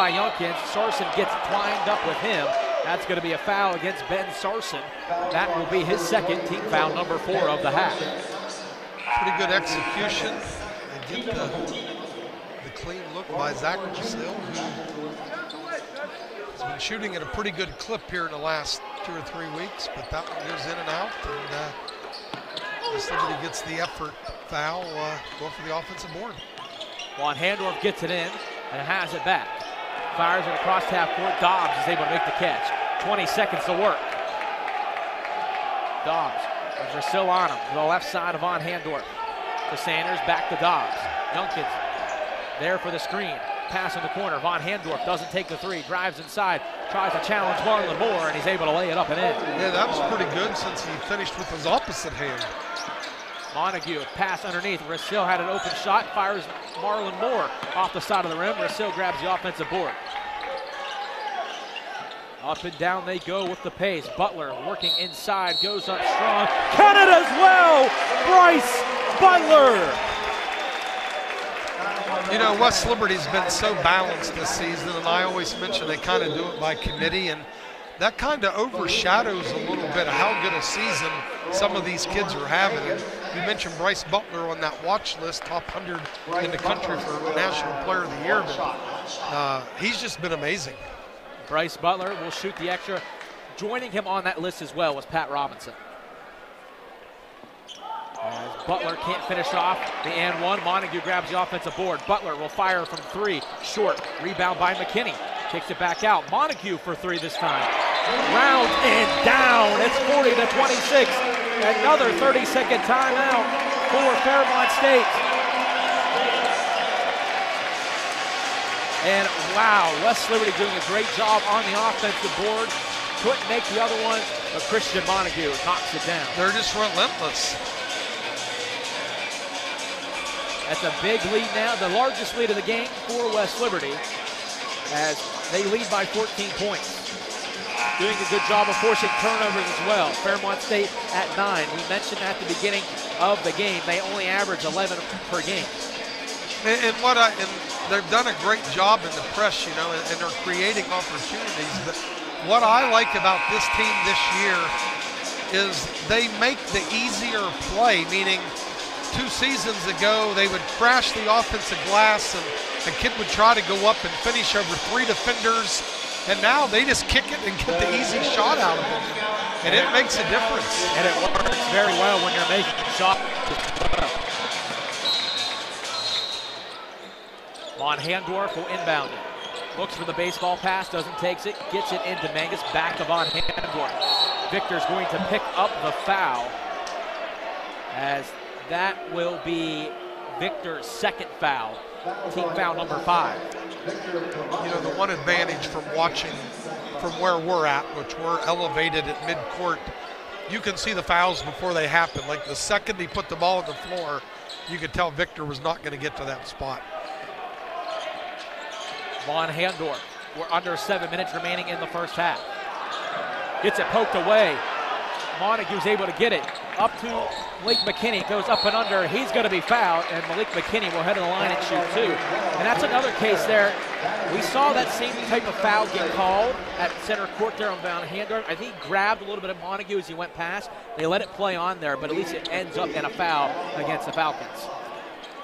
by Youngkins. Sarson gets twined up with him. That's going to be a foul against Ben Sarson. That will be his second, team foul number 4 of the half. Pretty good execution. And get the clean look by Zach Brazil, who has been shooting at a pretty good clip here in the last 2 or 3 weeks, but that one goes in and out. And somebody gets the effort foul, go for the offensive board. Juan Handorf gets it in and has it back. Fires it across half court. Dobbs is able to make the catch. 20 seconds to work. Dobbs, there's still on him to the left side of Von Handorf. To Sanders, back to Dobbs. Youngkins there for the screen. Pass in the corner. Von Handorf doesn't take the 3, drives inside, tries to challenge Marlon Moore, and he's able to lay it up and in. Yeah, that was pretty good since he finished with his opposite hand. Montague, pass underneath. Rassil had an open shot, fires Marlon Moore off the side of the rim. Rassil grabs the offensive board. Up and down they go with the pace. Butler working inside, goes up strong. Count it as well! Bryce Butler! You know, West Liberty's been so balanced this season, and I always mention they kind of do it by committee, and that kind of overshadows a little bit of how good a season some of these kids are having. And you mentioned Bryce Butler on that watch list, top 100 in the country for National Player of the Year, but he's just been amazing. Bryce Butler will shoot the extra. Joining him on that list as well was Pat Robinson. As Butler can't finish off the and one, Montague grabs the offensive board. Butler will fire from 3, short. Rebound by McKinney. Takes it back out. Montague for 3 this time. Round and down. It's 40-26. Another 30-second timeout for Fairmont State. And wow, West Liberty doing a great job on the offensive board. Couldn't make the other ones, but Christian Montague knocks it down. They're just relentless. That's a big lead now, the largest lead of the game for West Liberty, as they lead by 14 points. Doing a good job of forcing turnovers as well. Fairmont State at 9. We mentioned at the beginning of the game, they only average 11 per game. And they've done a great job in the press, you know, and they're creating opportunities. But what I like about this team this year is they make the easier play, meaning 2 seasons ago, they would crash the offensive glass and a kid would try to go up and finish over 3 defenders. And now they just kick it and get the easy shot out of it. And it makes a difference. And it works very well when you're making a shot. Von Handorf will inbound it. Looks for the baseball pass, doesn't take it, gets it into Mangus, back to Von Handorf. Victor's going to pick up the foul, as that will be Victor's second foul, team foul number 5. You know, the one advantage from watching from where we're at, which we're elevated at midcourt, you can see the fouls before they happen. Like the second he put the ball on the floor, you could tell Victor was not going to get to that spot. Von Handorf, we're under 7 minutes remaining in the first half. Gets it poked away. Montague's able to get it up to Malik McKinney, goes up and under. He's going to be fouled, and Malik McKinney will head to the line and shoot 2. And that's another case there. We saw that same type of foul get called at center court there on Von Handorf. I think he grabbed a little bit of Montague as he went past. They let it play on there, but at least it ends up in a foul against the Falcons.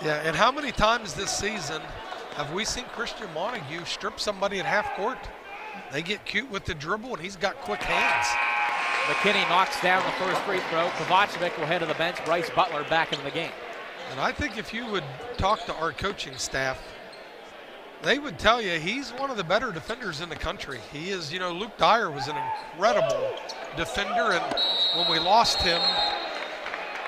Yeah, and how many times this season have we seen Christian Montague strip somebody at half court? They get cute with the dribble, and he's got quick hands. McKinney knocks down the first free throw. Kovacevic will head to the bench. Bryce Butler back into the game. And I think if you would talk to our coaching staff, they would tell you he's one of the better defenders in the country. He is, you know, Luke Dyer was an incredible defender, and when we lost him.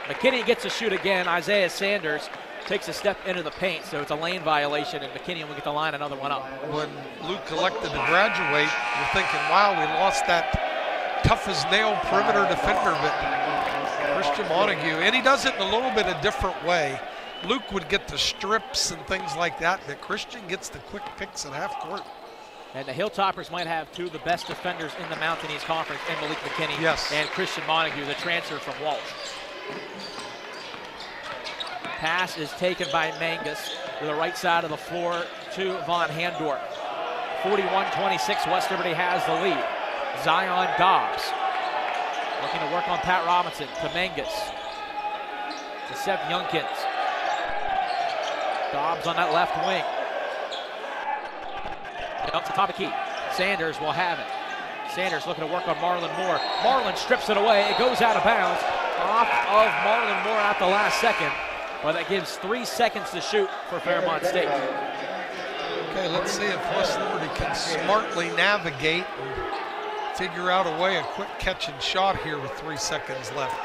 McKinney gets a shoot again. Isaiah Sanders takes a step into the paint, so it's a lane violation, and McKinney will get the line another one up. When Luke elected to graduate, you're thinking, wow, we lost that tough as nail perimeter defender, but Christian Montague, and he does it in a little bit a different way. Luke would get the strips and things like that, but Christian gets the quick picks at half court. And the Hilltoppers might have 2 of the best defenders in the Mountain East Conference, in Malik McKinney and Christian Montague, the transfer from Walsh. Pass is taken by Mangus to the right side of the floor to Von Handorf. 41-26, West Liberty has the lead. Zion Dobbs looking to work on Pat Robinson. To Mangus. To Seth Youngkins. Dobbs on that left wing. Up to top of key. Sanders will have it. Sanders looking to work on Marlon Moore. Marlon strips it away. It goes out of bounds. Off of Marlon Moore at the last second. But that gives 3 seconds to shoot for Fairmont State. Okay, let's see if West Liberty can smartly navigate and figure out a way, a quick catch and shot here with 3 seconds left.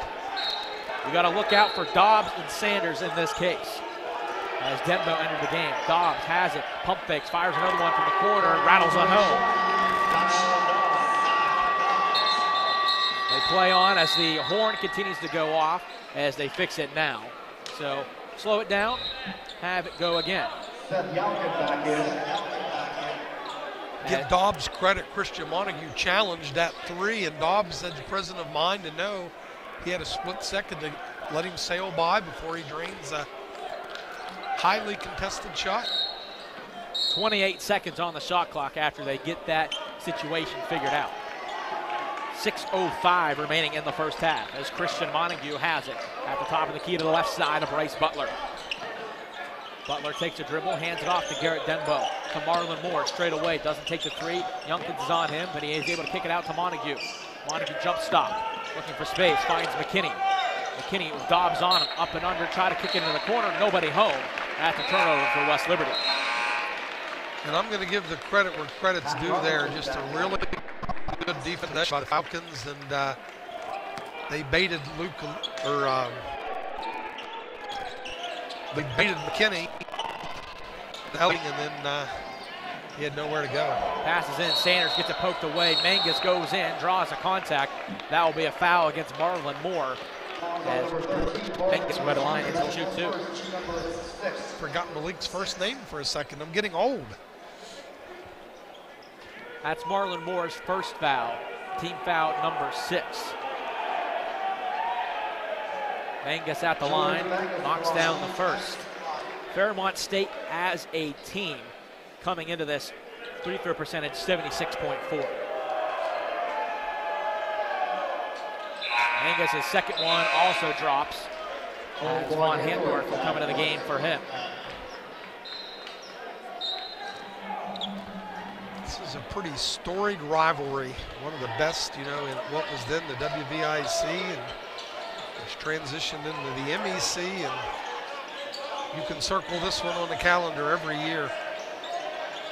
You got to look out for Dobbs and Sanders in this case. As Denbo entered the game, Dobbs has it, pump fakes, fires another one from the corner, rattles on home. They play on as the horn continues to go off as they fix it now. So slow it down, have it go again. Give Dobbs credit. Christian Montague challenged that 3, and Dobbs had the presence of mind to know he had a split second to let him sail by before he drains a highly contested shot. 28 seconds on the shot clock after they get that situation figured out. 6:05 remaining in the first half as Christian Montague has it at the top of the key to the left side of Bryce Butler. Butler takes a dribble, hands it off to Garrett Denbo. To Marlon Moore, straight away, doesn't take the 3. Youngkins is on him, but he is able to kick it out to Montague. Montague jump stop, looking for space, finds McKinney. McKinney with Dobbs on him, up and under, try to kick it into the corner, nobody home. At the turnover for West Liberty. And I'm going to give the credit where credit's due there. Just a really good defense by the Falcons, and they baited they baited McKinney, and then he had nowhere to go. Passes in, Sanders gets it poked away. Mangus goes in, draws a contact. That will be a foul against Marlon Moore. As Mangus went a line and he'll shoot 2. Forgot Malik's first name for a second. I'm getting old. That's Marlon Moore's first foul. Team foul number 6. Mangus at the line, knocks down the first. Fairmont State as a team coming into this free throw percentage 76.4. Mangus' second one also drops. Von Handorf will come into the game for him. This is a pretty storied rivalry. One of the best, in what was then the WVIC, and it's transitioned into the MEC, and you can circle this one on the calendar every year.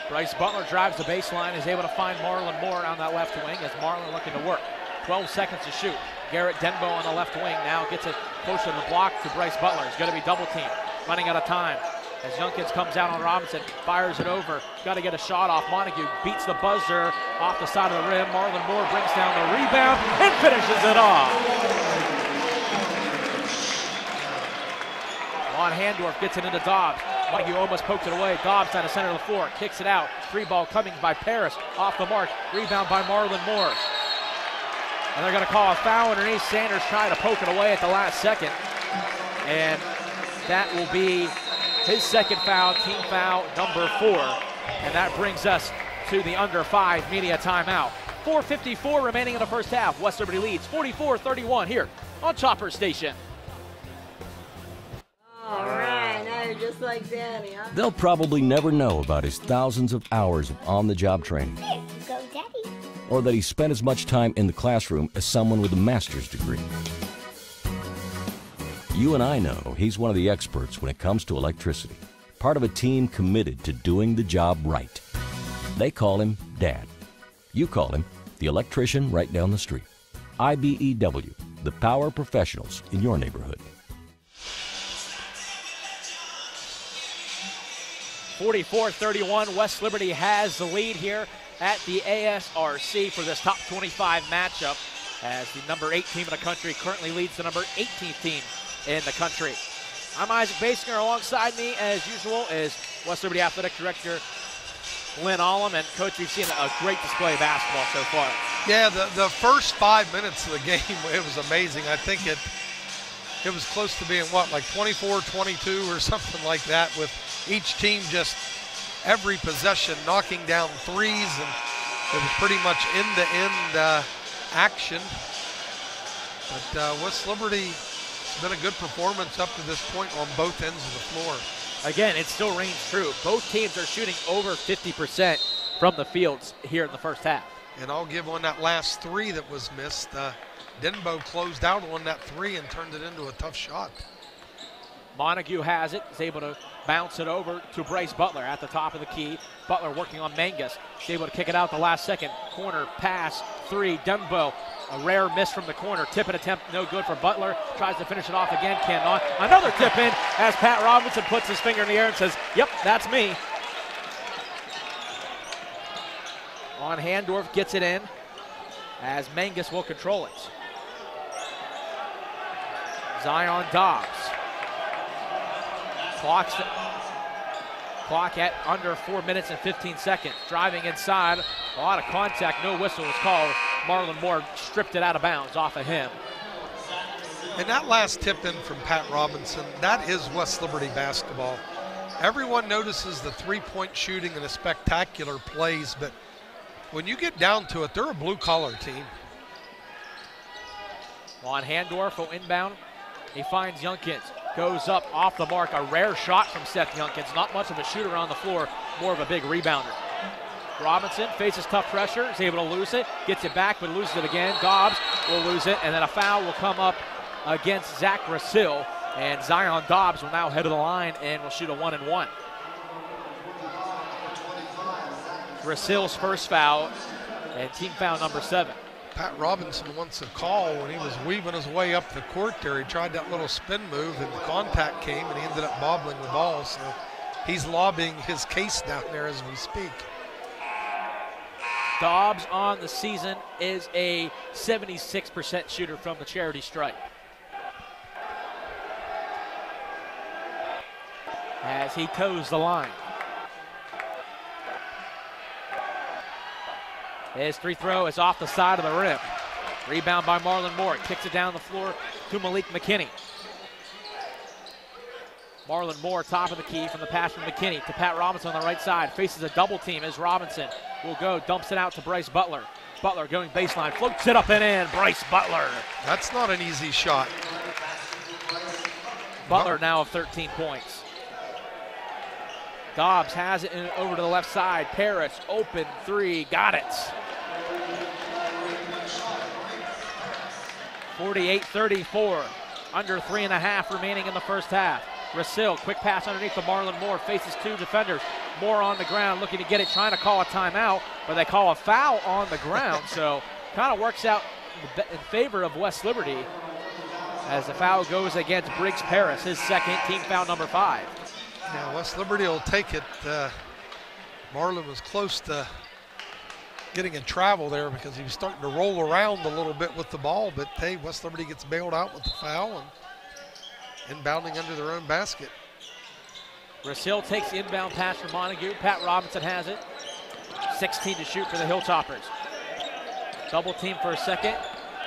Bryce Butler drives the baseline, is able to find Marlon Moore on that left wing as Marlon looking to work. 12 seconds to shoot. Garrett Denbo on the left wing now gets it closer to the block to Bryce Butler. He's going to be double teamed, running out of time. As Youngkins comes out on Robinson, fires it over. Got to get a shot off. Montague beats the buzzer off the side of the rim. Marlon Moore brings down the rebound and finishes it off. Von Handorf gets it into Dobbs. Montague almost pokes it away. Dobbs down the center of the floor, kicks it out. 3 ball coming by Paris, off the mark. Rebound by Marlon Moore. And they're going to call a foul underneath. Sanders trying to poke it away at the last second. And that will be his second foul, team foul number 4. And that brings us to the under 5 media timeout. 4:54 remaining in the first half. West Liberty leads 44-31 here on Chopper Station. All right, now you're just like Danny, huh? They'll probably never know about his thousands of hours of on-the-job training. Go, Daddy. Or that he spent as much time in the classroom as someone with a master's degree. You and I know he's one of the experts when it comes to electricity, part of a team committed to doing the job right. They call him Dad. You call him the electrician right down the street. IBEW, the power professionals in your neighborhood. 44-31, West Liberty has the lead here at the ASRC for this top 25 matchup, as the number 8 team in the country currently leads the number 18th team in the country. I'm Isaac Basinger. Alongside me, as usual, is West Liberty Athletic Director Lynn Allum. And Coach, we've seen a great display of basketball so far. Yeah, the first 5 minutes of the game, it was amazing. I think it was close to being, what, like 24-22 or something like that, with each team just every possession, knocking down threes, and it was pretty much end-to-end action. But West Liberty, it's been a good performance up to this point on both ends of the floor. Again, it still reigns true. Both teams are shooting over 50% from the fields here in the first half. And I'll give on that last three that was missed. Denbo closed out on that three and turned it into a tough shot. Montague has it, is able to bounce it over to Bryce Butler at the top of the key. Butler working on Mangus. He's able to kick it out the last second. Corner pass, three, Denbo. A rare miss from the corner. Tip-in attempt, no good for Butler. Tries to finish it off again, cannot. Another tip-in as Pat Robinson puts his finger in the air and says, yep, that's me. On Handorf gets it in as Mangus will control it. Zion Dobbs. Clock at under 4 minutes and 15 seconds. Driving inside, a lot of contact, no whistle was called. Marlon Moore stripped it out of bounds off of him. And that last tip in from Pat Robinson, that is West Liberty basketball. Everyone notices the three-point shooting and the spectacular plays, but when you get down to it, they're a blue-collar team. On Handorf will inbound. He finds Youngkins. Goes up off the mark. A rare shot from Seth Youngkins. Not much of a shooter on the floor, more of a big rebounder. Robinson faces tough pressure, is able to lose it, gets it back, but loses it again. Dobbs will lose it, and then a foul will come up against Zach Rasil, and Zion Dobbs will now head to the line and will shoot a 1-and-1. Rasil's first foul, and team foul number 7. Pat Robinson wants a call when he was weaving his way up the court there. He tried that little spin move, and the contact came, and he ended up bobbling the ball, so he's lobbying his case down there as we speak. Dobbs on the season is a 76% shooter from the charity stripe. As he toes the line. His free throw is off the side of the rim. Rebound by Marlon Moore. Kicks it down the floor to Malik McKinney. Marlon Moore, top of the key from the pass from McKinney to Pat Robinson on the right side. Faces a double team as Robinson will go, dumps it out to Bryce Butler. Butler going baseline, floats it up and in. Bryce Butler. That's not an easy shot. Butler now of 13 points. Dobbs has it over to the left side. Parrish, open three, got it. 48-34, under 3.5 remaining in the first half. Rasil, quick pass underneath to Marlon Moore, faces two defenders. Moore on the ground, looking to get it, trying to call a timeout, but they call a foul on the ground, so kind of works out in favor of West Liberty as the foul goes against Briggs Paris, his second, team foul number 5. Yeah, West Liberty will take it. Marlon was close to getting in travel there because he was starting to roll around a little bit with the ball, but hey, West Liberty gets bailed out with the foul and inbounding under their own basket. Rasil takes the inbound pass from Montague. Pat Robinson has it. 16 to shoot for the Hilltoppers. Double team for a second,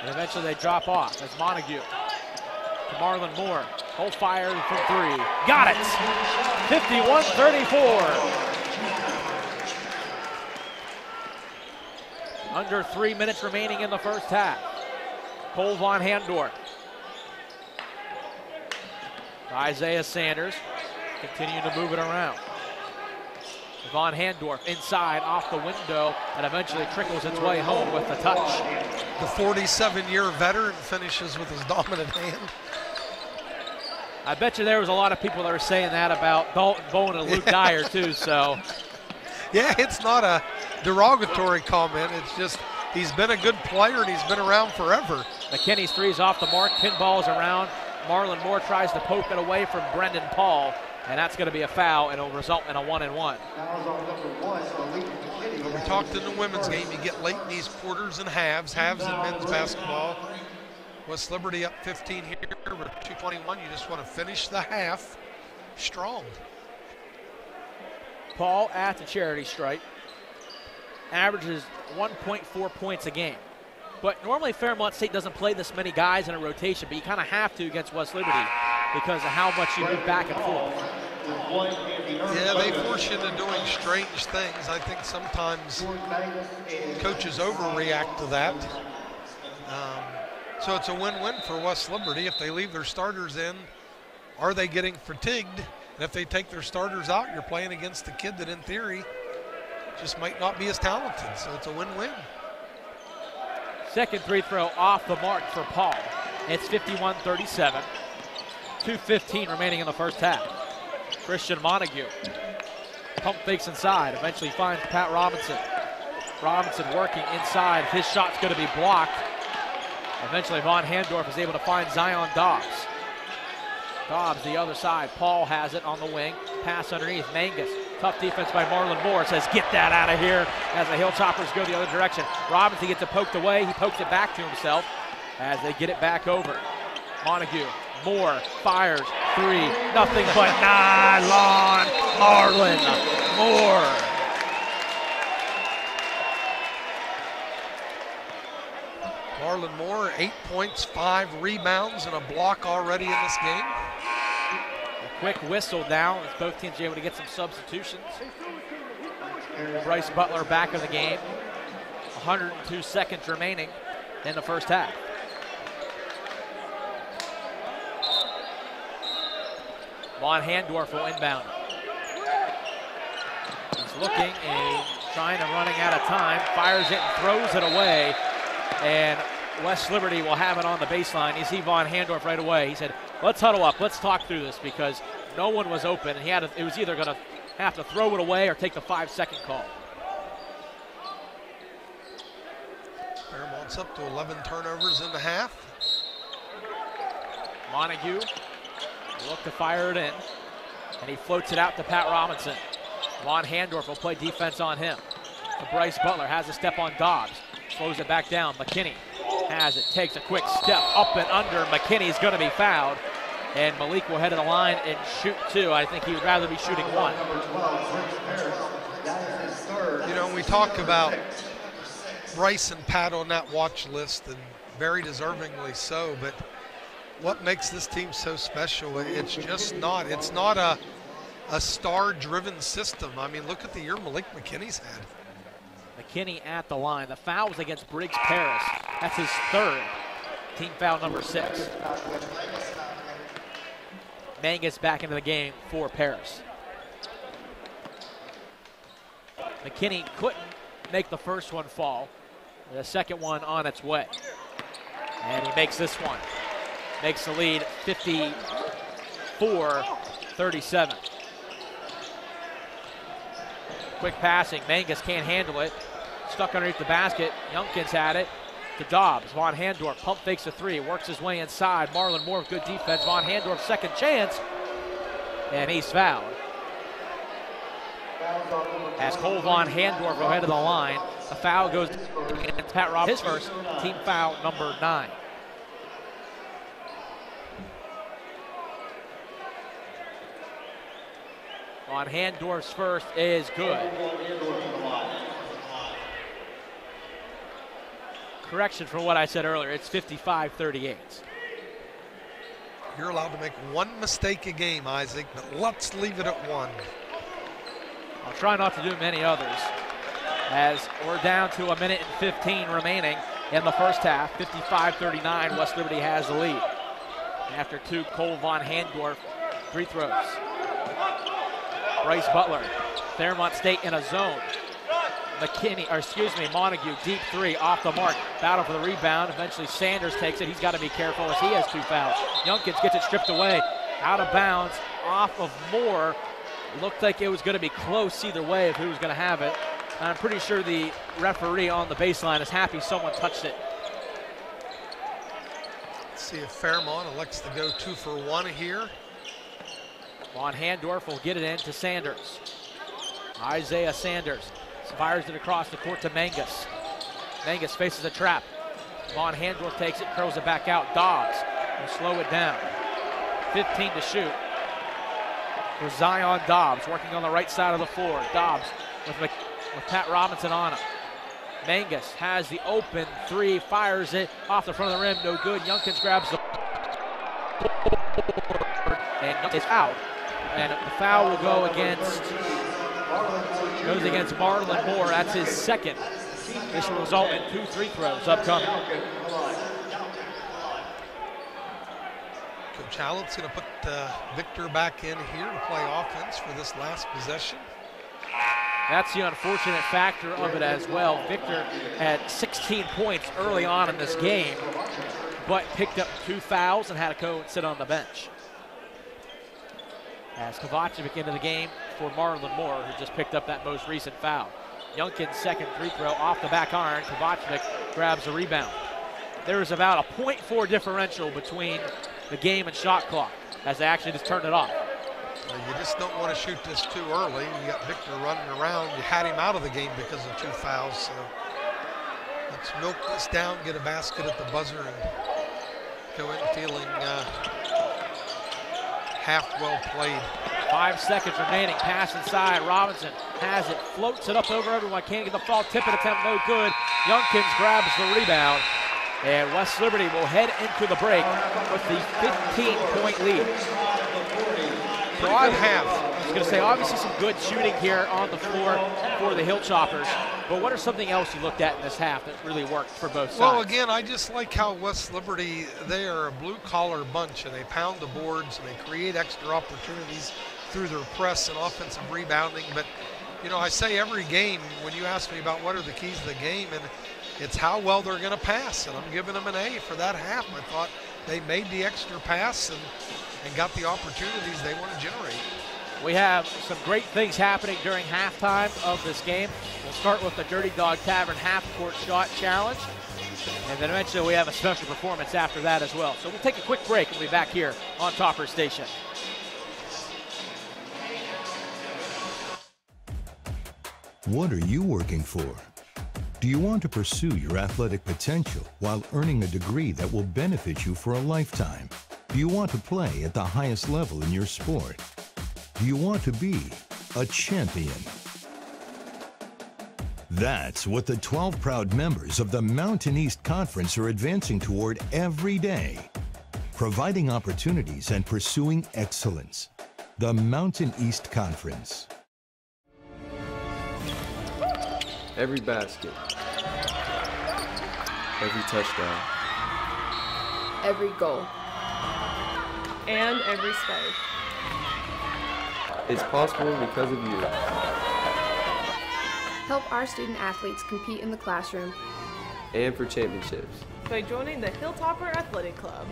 and eventually they drop off as Montague to Marlon Moore. Hold fire from three. Got it! 51-34. Under 3 minutes remaining in the first half. Cole Von Handorf. Isaiah Sanders continuing to move it around. Von Handorf inside, off the window, and eventually trickles its way home with the touch. The 47-year veteran finishes with his dominant hand. I bet you there was a lot of people that were saying that about Dalton Bowen and Luke Dyer too, so. Yeah, it's not a derogatory comment. It's just he's been a good player and he's been around forever. McKinney's three's off the mark, pinballs around. Marlon Moore tries to poke it away from Brendan Paul, and that's going to be a foul, and it'll result in a 1-and-1. When we talked in the women's game, you get late in these quarters and halves in men's basketball. West Liberty up 15 here with 2:21. You just want to finish the half strong. Paul at the charity stripe averages 1.4 points a game. But normally Fairmont State doesn't play this many guys in a rotation, but you kind of have to against West Liberty because of how much you move back and forth. Yeah, they force you into doing strange things. I think sometimes coaches overreact to that. So it's a win-win for West Liberty. If they leave their starters in, are they getting fatigued? And if they take their starters out, you're playing against a kid that in theory just might not be as talented. So it's a win-win. Second free throw off the mark for Paul. It's 51-37. 2:15 remaining in the first half. Christian Montague. Pump fakes inside. Eventually finds Pat Robinson. Robinson working inside. His shot's going to be blocked. Eventually Von Handorf is able to find Zion Dobbs. Dobbs the other side. Paul has it on the wing. Pass underneath. Mangus. Tough defense by Marlon Moore. Says get that out of here as the Hilltoppers go the other direction. Robinson gets it poked away. He pokes it back to himself as they get it back over. Montague. Moore fires three. Nothing but nylon. Marlon Moore. Marlon Moore, 8 points, 5 rebounds, and a block already in this game. A quick whistle now as both teams are able to get some substitutions. Bryce Butler back in the game. 102 seconds remaining in the first half. Von Handorf will inbound. He's looking and trying to running out of time. Fires it and throws it away. And West Liberty will have it on the baseline. You see Von Handorf right away. He said, let's huddle up. Let's talk through this because no one was open. And it was either going to have to throw it away or take the 5-second call. Fairmont's up to 11 turnovers in the half. Montague look to fire it in, and he floats it out to Pat Robinson. Von Handorf will play defense on him. Bryce Butler has a step on Dobbs. Slows it back down. McKinney has it, takes a quick step up and under. McKinney's going to be fouled, and Malik will head to the line and shoot two. I think he would rather be shooting one. You know, we talk about Bryce and Pat on that watch list, and very deservingly so, but what makes this team so special? It's just not. It's not a star-driven system. I mean, look at the year Malik McKinney's had. McKinney at the line. The foul was against Briggs Paris. That's his third. Team foul number 6. Mangus back into the game for Paris. McKinney couldn't make the first one fall. The second one on its way. And he makes this one. Makes the lead 54-37. Quick passing. Mangus can't handle it. Stuck underneath the basket. Youngkins had it to Dobbs. Von Handorf pump fakes a three. Works his way inside. Marlon Moore with good defense. Von Handorf second chance. And he's fouled. As Cole Von Handorf will head to the line. The foul goes against Pat Roberts. His first team foul number 9. Von Handorf's first is good. Correction from what I said earlier, it's 55-38. You're allowed to make one mistake a game, Isaac, but let's leave it at one. I'll try not to do many others as we're down to 1 minute and 15 remaining in the first half. 55-39, West Liberty has the lead. After 2 Cole Von Handorf free throws. Bryce Butler, Fairmont State in a zone. Montague, deep three, off the mark. Battle for the rebound. Eventually Sanders takes it. He's got to be careful as he has 2 fouls. Youngkins gets it stripped away. Out of bounds, off of Moore. Looked like it was going to be close either way of who was going to have it. I'm pretty sure the referee on the baseline is happy someone touched it. Let's see if Fairmont elects to go 2 for 1 here. Von Handorf will get it in to Sanders. Isaiah Sanders fires it across the court to Mangus. Mangus faces a trap. Von Handorf takes it, curls it back out. Dobbs will slow it down. 15 to shoot for Zion Dobbs, working on the right side of the floor. Dobbs with Pat Robinson on him. Mangus has the open three, fires it off the front of the rim, no good. Youngkins grabs the board, and it's out. and the foul will go against Marlon Moore. That's his second. This will result in 2 free throws upcoming. Coach Hallett's going to put Victor back in here to play offense for this last possession. That's the unfortunate factor of it as well. Victor had 16 points early on in this game, but picked up 2 fouls and had to go and sit on the bench. As Kovacevic into the game for Marlon Moore, who just picked up that most recent foul. Youngkin's second free throw off the back iron. Kovacevic grabs the rebound. There is about a 0.4 differential between the game and shot clock as they actually just turned it off. Well, you just don't want to shoot this too early. You got Victor running around. You had him out of the game because of 2 fouls. So let's milk this down, get a basket at the buzzer, and go in feeling half well played. 5 seconds remaining. Pass inside. Robinson has it, floats it up over everyone. Can't get the fall. Tip it attempt, no good. Youngkins grabs the rebound, and West Liberty will head into the break with the 15-point lead. Broad half. I was going to say, obviously some good shooting here on the floor for the Hilltoppers, but what are something else you looked at in this half that really worked for both sides? Well, again, I just like how West Liberty, they are a blue-collar bunch, and they pound the boards, and they create extra opportunities through their press and offensive rebounding. But, you know, I say every game, when you ask me about what are the keys to the game, and it's how well they're going to pass, and I'm giving them an A for that half. I thought they made the extra pass and got the opportunities they want to generate. We have some great things happening during halftime of this game. We'll start with the Dirty Dog Tavern half-court shot challenge, and then eventually we have a special performance after that as well. So we'll take a quick break and we'll be back here on Topper Station. What are you working for? Do you want to pursue your athletic potential while earning a degree that will benefit you for a lifetime? Do you want to play at the highest level in your sport? Do you want to be a champion? That's what the 12 proud members of the Mountain East Conference are advancing toward every day, providing opportunities and pursuing excellence. The Mountain East Conference. Every basket, every touchdown, every goal, and every spike. It's possible because of you. Help our student athletes compete in the classroom And for championships. By joining the Hilltopper Athletic Club.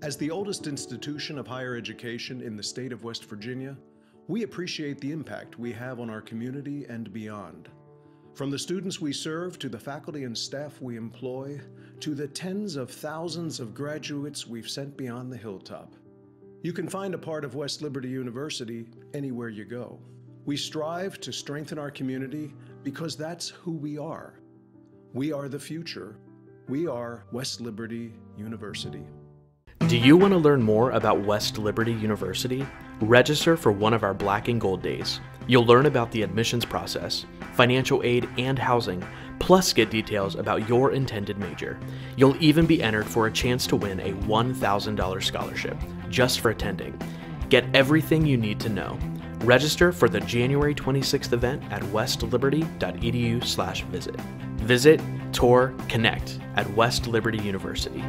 As the oldest institution of higher education in the state of West Virginia, we appreciate the impact we have on our community and beyond. From the students we serve, to the faculty and staff we employ, to the tens of thousands of graduates we've sent beyond the hilltop. You can find a part of West Liberty University anywhere you go. We strive to strengthen our community because that's who we are. We are the future. We are West Liberty University. Do you want to learn more about West Liberty University? Register for one of our Black and Gold Days. You'll learn about the admissions process, financial aid, and housing, plus get details about your intended major. You'll even be entered for a chance to win a $1,000 scholarship just for attending. Get everything you need to know. Register for the January 26th event at westliberty.edu/visit. Visit, tour, connect at West Liberty University.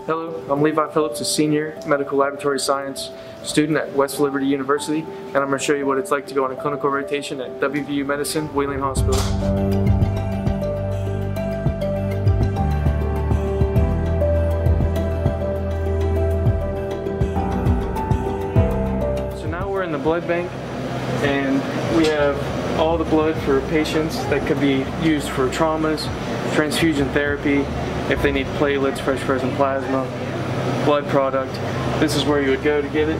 Hello, I'm Levi Phillips, a senior medical laboratory science student at West Liberty University, and I'm going to show you what it's like to go on a clinical rotation at WVU Medicine, Wheeling Hospital. So now we're in the blood bank, and we have all the blood for patients that could be used for traumas, transfusion therapy, if they need platelets, fresh frozen plasma, blood product. This is where you would go to get it.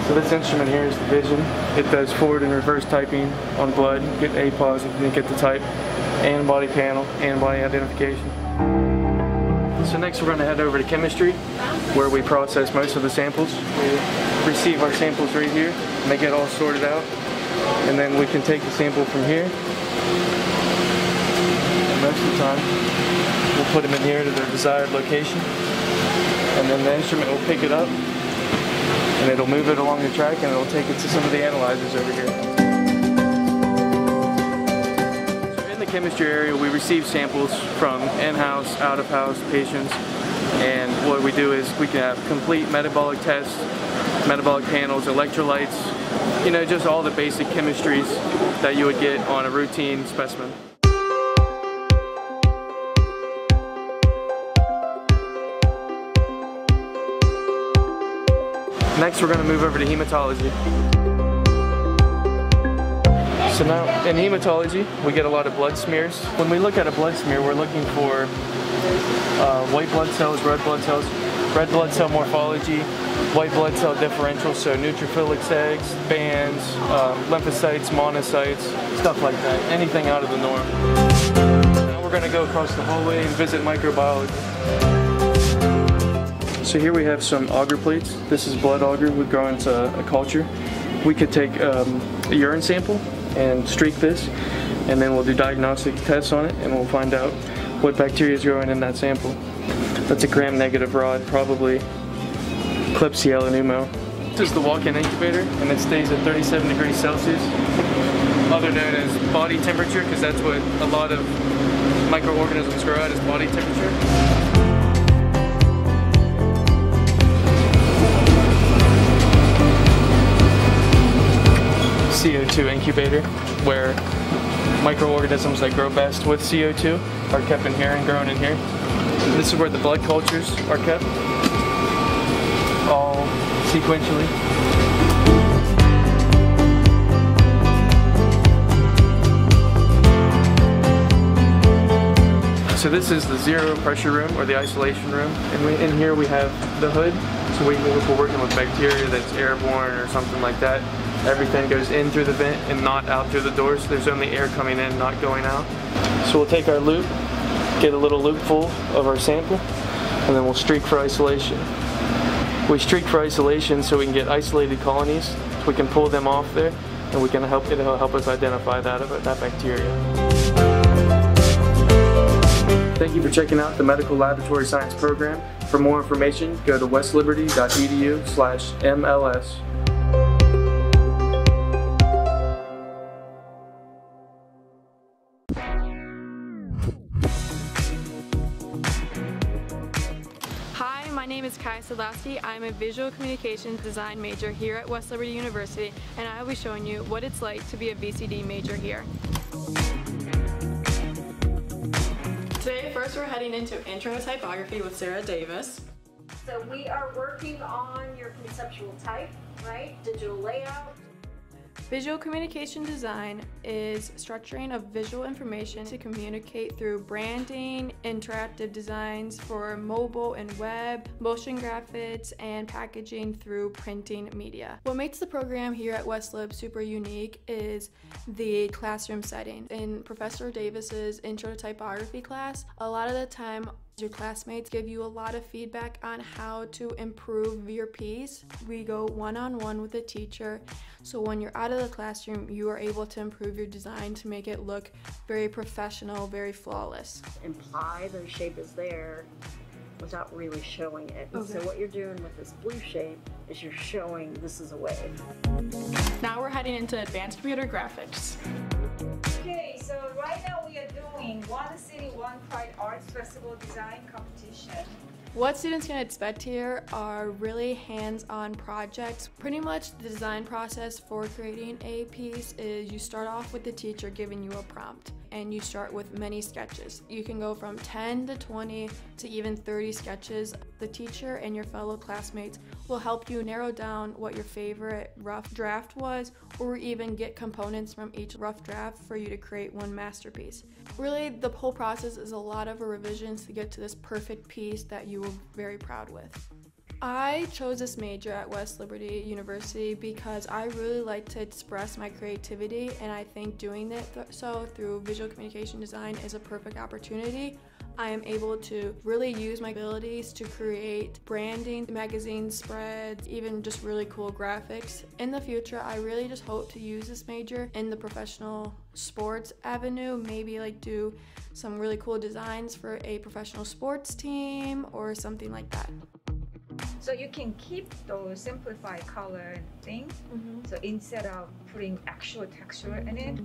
So this instrument here is the Vision. It does forward and reverse typing on blood, get A positive, and then get the type, antibody panel, antibody identification. So next we're going to head over to chemistry, where we process most of the samples. We receive our samples right here, and they get all sorted out. And then we can take the sample from here. And most of the time, we'll put them in here to their desired location. And then the instrument will pick it up, and it'll move it along the track, and it'll take it to some of the analyzers over here. So in the chemistry area, we receive samples from in-house, out-of-house patients, and what we do is we can have complete metabolic tests, metabolic panels, electrolytes, you know, just all the basic chemistries that you would get on a routine specimen. Next, we're going to move over to hematology. So now, in hematology, we get a lot of blood smears. When we look at a blood smear, we're looking for white blood cells, red blood cell morphology, white blood cell differential, so neutrophilic eggs, bands, lymphocytes, monocytes, stuff like that, anything out of the norm. Now we're going to go across the hallway and visit microbiology. So here we have some agar plates. This is blood agar. We grow into a culture. We could take a urine sample and streak this, and then we'll do diagnostic tests on it, and we'll find out what bacteria is growing in that sample. That's a gram-negative rod, probably Klebsiella pneumo. This is the walk-in incubator, and it stays at 37 degrees Celsius, other known as body temperature, because that's what a lot of microorganisms grow at, is body temperature. CO2 incubator, where microorganisms that grow best with CO2 are kept in here and grown in here. This is where the blood cultures are kept, all sequentially. So this is the zero pressure room, or the isolation room, and in here we have the hood. So if we're working with bacteria that's airborne or something like that, everything goes in through the vent and not out through the doors. So there's only air coming in, not going out. So we'll take our loop, get a little loop full of our sample, and then we'll streak for isolation. We streak for isolation so we can get isolated colonies, so we can pull them off there, and it'll help us identify that bacteria. Thank you for checking out the Medical Laboratory Science program. For more information, go to westliberty.edu/MLS. My name is Kai Sadowski. I'm a visual communications design major here at West Liberty University, and I will be showing you what it's like to be a VCD major here. Today, first we're heading into Intro to Typography with Sarah Davis. So we are working on your conceptual type, right? Digital layout. Visual communication design is structuring of visual information to communicate through branding, interactive designs for mobile and web, motion graphics, and packaging through printing media. What makes the program here at West Lib super unique is the classroom setting. In Professor Davis's Intro to Typography class, a lot of the time your classmates give you a lot of feedback on how to improve your piece. We go one-on-one with the teacher, so when you're out of the classroom, you are able to improve your design to make it look very professional, very flawless. Imply the shape is there without really showing it. Okay. So what you're doing with this blue shape is you're showing this is a way. Now we're heading into advanced computer graphics. Okay, so right now we are doing One City, One Pride Arts Festival Design Competition. What students can expect here are really hands-on projects. Pretty much the design process for creating a piece is you start off with the teacher giving you a prompt, and you start with many sketches. You can go from 10 to 20 to even 30 sketches. The teacher and your fellow classmates will help you narrow down what your favorite rough draft was, or even get components from each rough draft for you to create one masterpiece. Really, the whole process is a lot of revisions to get to this perfect piece that you were very proud with. I chose this major at West Liberty University because I really like to express my creativity, and I think doing it so through visual communication design is a perfect opportunity. I am able to really use my abilities to create branding, magazine spreads, even just really cool graphics. In the future, I really just hope to use this major in the professional sports avenue, maybe like do some really cool designs for a professional sports team or something like that. So you can keep those simplified color thing. So instead of putting actual texture in it.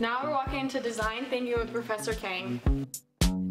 Now we're walking into design thinking with Professor Kang.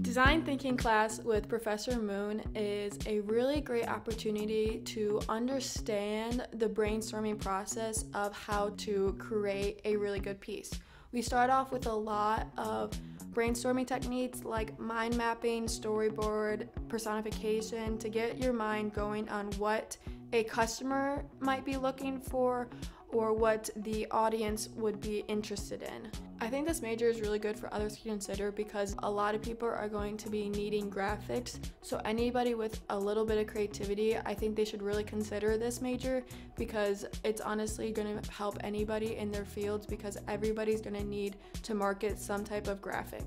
Design thinking class with Professor Moon is a really great opportunity to understand the brainstorming process of how to create a really good piece. We start off with a lot of brainstorming techniques like mind mapping, storyboard, personification to get your mind going on what a customer might be looking for or what the audience would be interested in. I think this major is really good for others to consider because a lot of people are going to be needing graphics, so anybody with a little bit of creativity, I think they should really consider this major because it's honestly going to help anybody in their fields because everybody's going to need to market some type of graphic.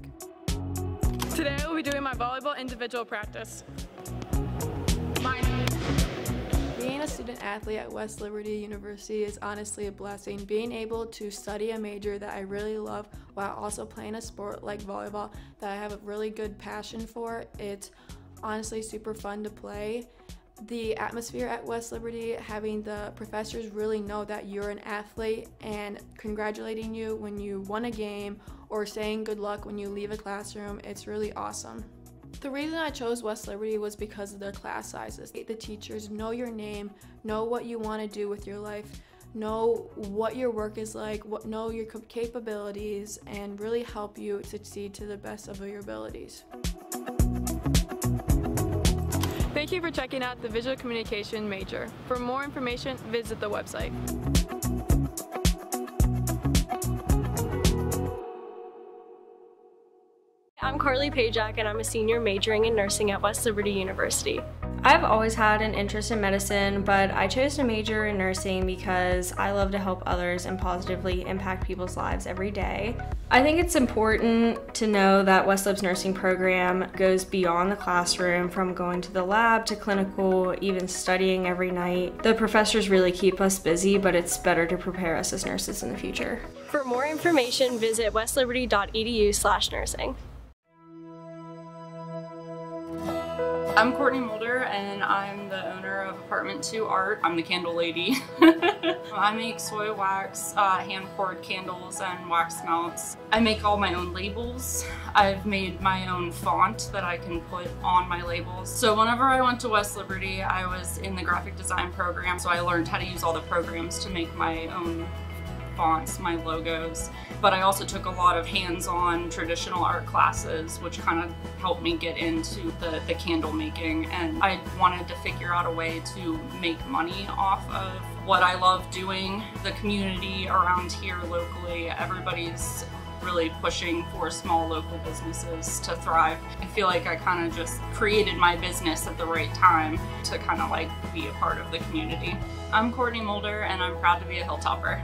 Today I will be doing my volleyball individual practice. Being a student athlete at West Liberty University is honestly a blessing. Being able to study a major that I really love while also playing a sport like volleyball that I have a really good passion for, it's honestly super fun to play. The atmosphere at West Liberty, having the professors really know that you're an athlete and congratulating you when you won a game or saying good luck when you leave a classroom, it's really awesome. The reason I chose West Liberty was because of their class sizes. The teachers know your name, know what you want to do with your life, know what your work is like, know your capabilities, and really help you succeed to the best of your abilities. Thank you for checking out the Visual Communication major. For more information, visit the website. I'm Carly Pajak and I'm a senior majoring in nursing at West Liberty University. I've always had an interest in medicine, but I chose to major in nursing because I love to help others and positively impact people's lives every day. I think it's important to know that West Lib's nursing program goes beyond the classroom, from going to the lab to clinical, even studying every night. The professors really keep us busy, but it's better to prepare us as nurses in the future. For more information, visit westliberty.edu/nursing. I'm Courtney Mulder and I'm the owner of Apartment 2 Art. I'm the candle lady. I make soy wax, hand-poured candles, and wax melts. I make all my own labels. I've made my own font that I can put on my labels. So whenever I went to West Liberty, I was in the graphic design program, so I learned how to use all the programs to make my own fonts, my logos, but I also took a lot of hands-on traditional art classes, which kind of helped me get into the candle making, and I wanted to figure out a way to make money off of what I love doing. The community around here locally, everybody's really pushing for small local businesses to thrive. I feel like I kind of just created my business at the right time to kind of like be a part of the community. I'm Courtney Mulder and I'm proud to be a Hilltopper.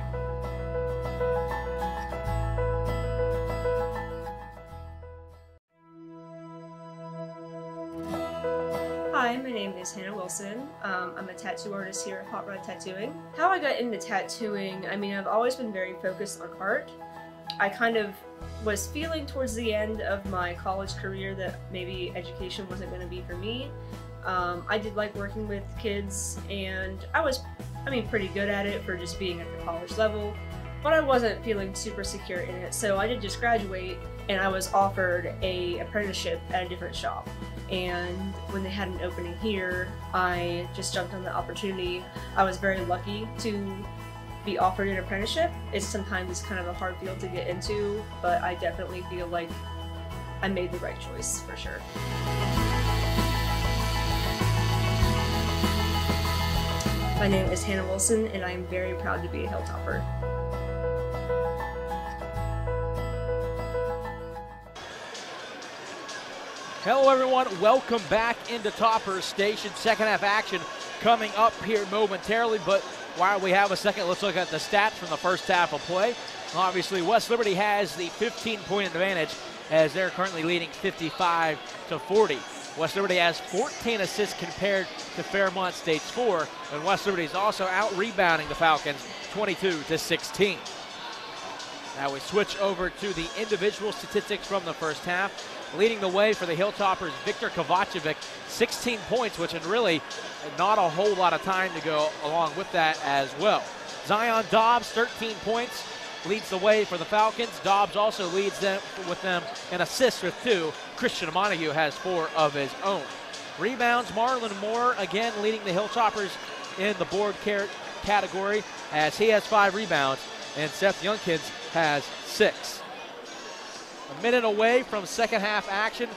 Hi, my name is Hannah Wilson. I'm a tattoo artist here at Hot Rod Tattooing. How I got into tattooing, I mean, I've always been very focused on art. I kind of was feeling towards the end of my college career that maybe education wasn't going to be for me. I did like working with kids, and I was, pretty good at it for just being at the college level, but I wasn't feeling super secure in it. So I did just graduate, and I was offered an apprenticeship at a different shop. And when they had an opening here, I just jumped on the opportunity. I was very lucky to be offered an apprenticeship. Sometimes it's kind of a hard field to get into, but I definitely feel like I made the right choice for sure. My name is Hannah Wilson, and I am very proud to be a Hilltopper. Hello everyone, welcome back into Toppers Station. Second half action coming up here momentarily, but while we have a second, let's look at the stats from the first half of play. Obviously, West Liberty has the 15-point advantage as they're currently leading 55-40. West Liberty has 14 assists compared to Fairmont State's 4, and West Liberty is also out-rebounding the Falcons 22-16. Now we switch over to the individual statistics from the first half. Leading the way for the Hilltoppers, Victor Kovacevic, 16 points, which is really not a whole lot of time to go along with that as well. Zion Dobbs, 13 points, leads the way for the Falcons. Dobbs also leads them with them in assists with 2. Christian Montague has 4 of his own. Rebounds, Marlon Moore again leading the Hilltoppers in the board category as he has 5 rebounds, and Seth Youngkins has 6. A minute away from second half action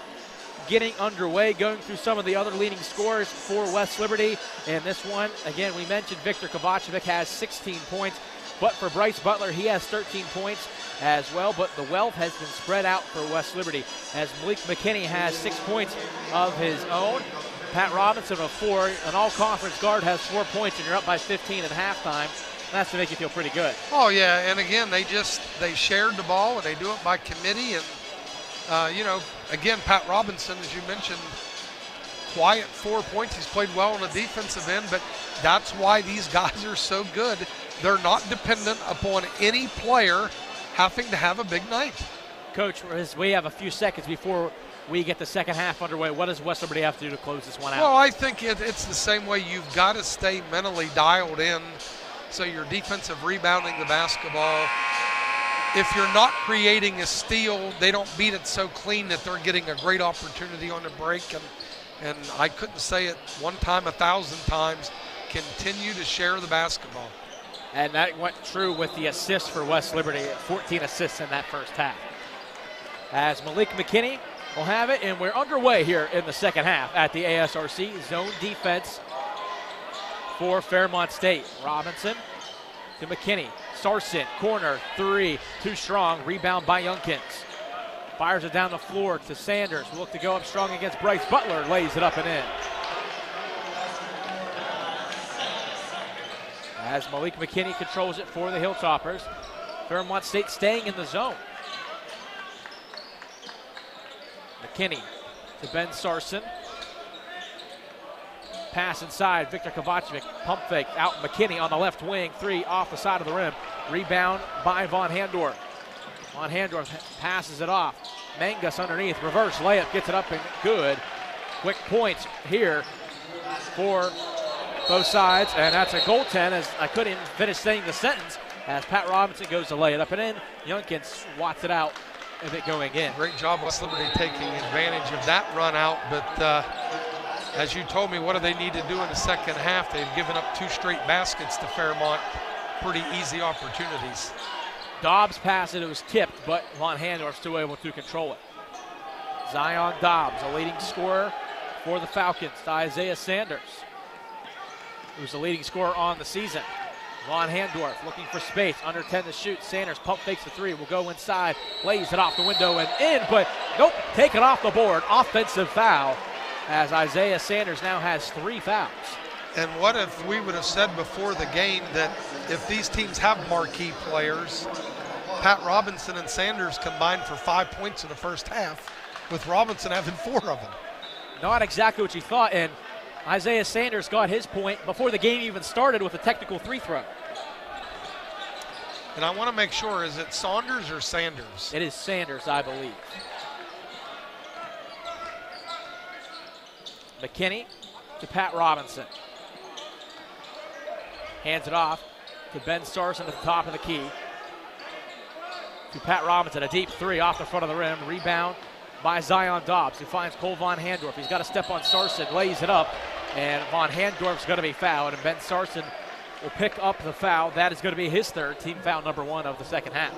getting underway, going through some of the other leading scorers for West Liberty. And this one, again, we mentioned Victor Kovacevic has 16 points, but for Bryce Butler, he has 13 points as well, but the wealth has been spread out for West Liberty as Malik McKinney has 6 points of his own. Pat Robinson of 4, an all-conference guard, has 4 points, and you're up by 15 at halftime. That's to make you feel pretty good. Oh yeah, and again, they shared the ball, and they do it by committee. And you know, again, Pat Robinson, as you mentioned, quiet 4 points. He's played well on the defensive end, but that's why these guys are so good. They're not dependent upon any player having to have a big night. Coach, as we have a few seconds before we get the second half underway, what does West Liberty have to do to close this one out? Well, I think it's the same way. You've got to stay mentally dialed in. So you're defensive rebounding the basketball. If you're not creating a steal, they don't beat it so clean that they're getting a great opportunity on the break. And I couldn't say it one time 1,000 times. Continue to share the basketball. And that went true with the assists for West Liberty, 14 assists in that first half. As Malik McKinney will have it, and we're underway here in the second half at the ASRC. Zone defense for Fairmont State. Robinson to McKinney. Sarson, corner, 3, too strong. Rebound by Youngkins. Fires it down the floor to Sanders. Will look to go up strong against Bryce Butler. Lays it up and in. As Malik McKinney controls it for the Hilltoppers. Fairmont State staying in the zone. McKinney to Ben Sarson. Pass inside, Victor Kovacevic, pump fake, out McKinney on the left wing, 3 off the side of the rim. Rebound by Von Handorf. Von Handorf passes it off. Mangus underneath, reverse layup, gets it up and good. Quick points here for both sides, and that's a goaltend, as I couldn't even finish saying the sentence, as Pat Robinson goes to lay it up and in. Youngkins swats it out of it going in. Great job West Liberty taking advantage of that run out, but as you told me, what do they need to do in the second half? They've given up 2 straight baskets to Fairmont. Pretty easy opportunities. Dobbs passed it, was tipped, but Von Handorf still able to control it. Zion Dobbs, a leading scorer for the Falcons, to Isaiah Sanders, who's the leading scorer on the season. Von Handorf looking for space, under 10 to shoot. Sanders pump fakes the 3, will go inside, lays it off the window and in, but nope, take it off the board. Offensive foul, as Isaiah Sanders now has 3 fouls. And what if we would have said before the game that if these teams have marquee players, Pat Robinson and Sanders combined for 5 points in the first half, with Robinson having 4 of them. Not exactly what you thought, and Isaiah Sanders got his point before the game even started with a technical 3 throw. And I want to make sure, is it Saunders or Sanders? It is Sanders, I believe. McKinney to Pat Robinson. Hands it off to Ben Sarson at the top of the key. To Pat Robinson, a deep 3 off the front of the rim. Rebound by Zion Dobbs, who finds Cole Von Handorf. He's got to step on Sarson, lays it up, and Von Handorf's going to be fouled, and Ben Sarson will pick up the foul. That is going to be his 3rd, team foul number 1 of the second half.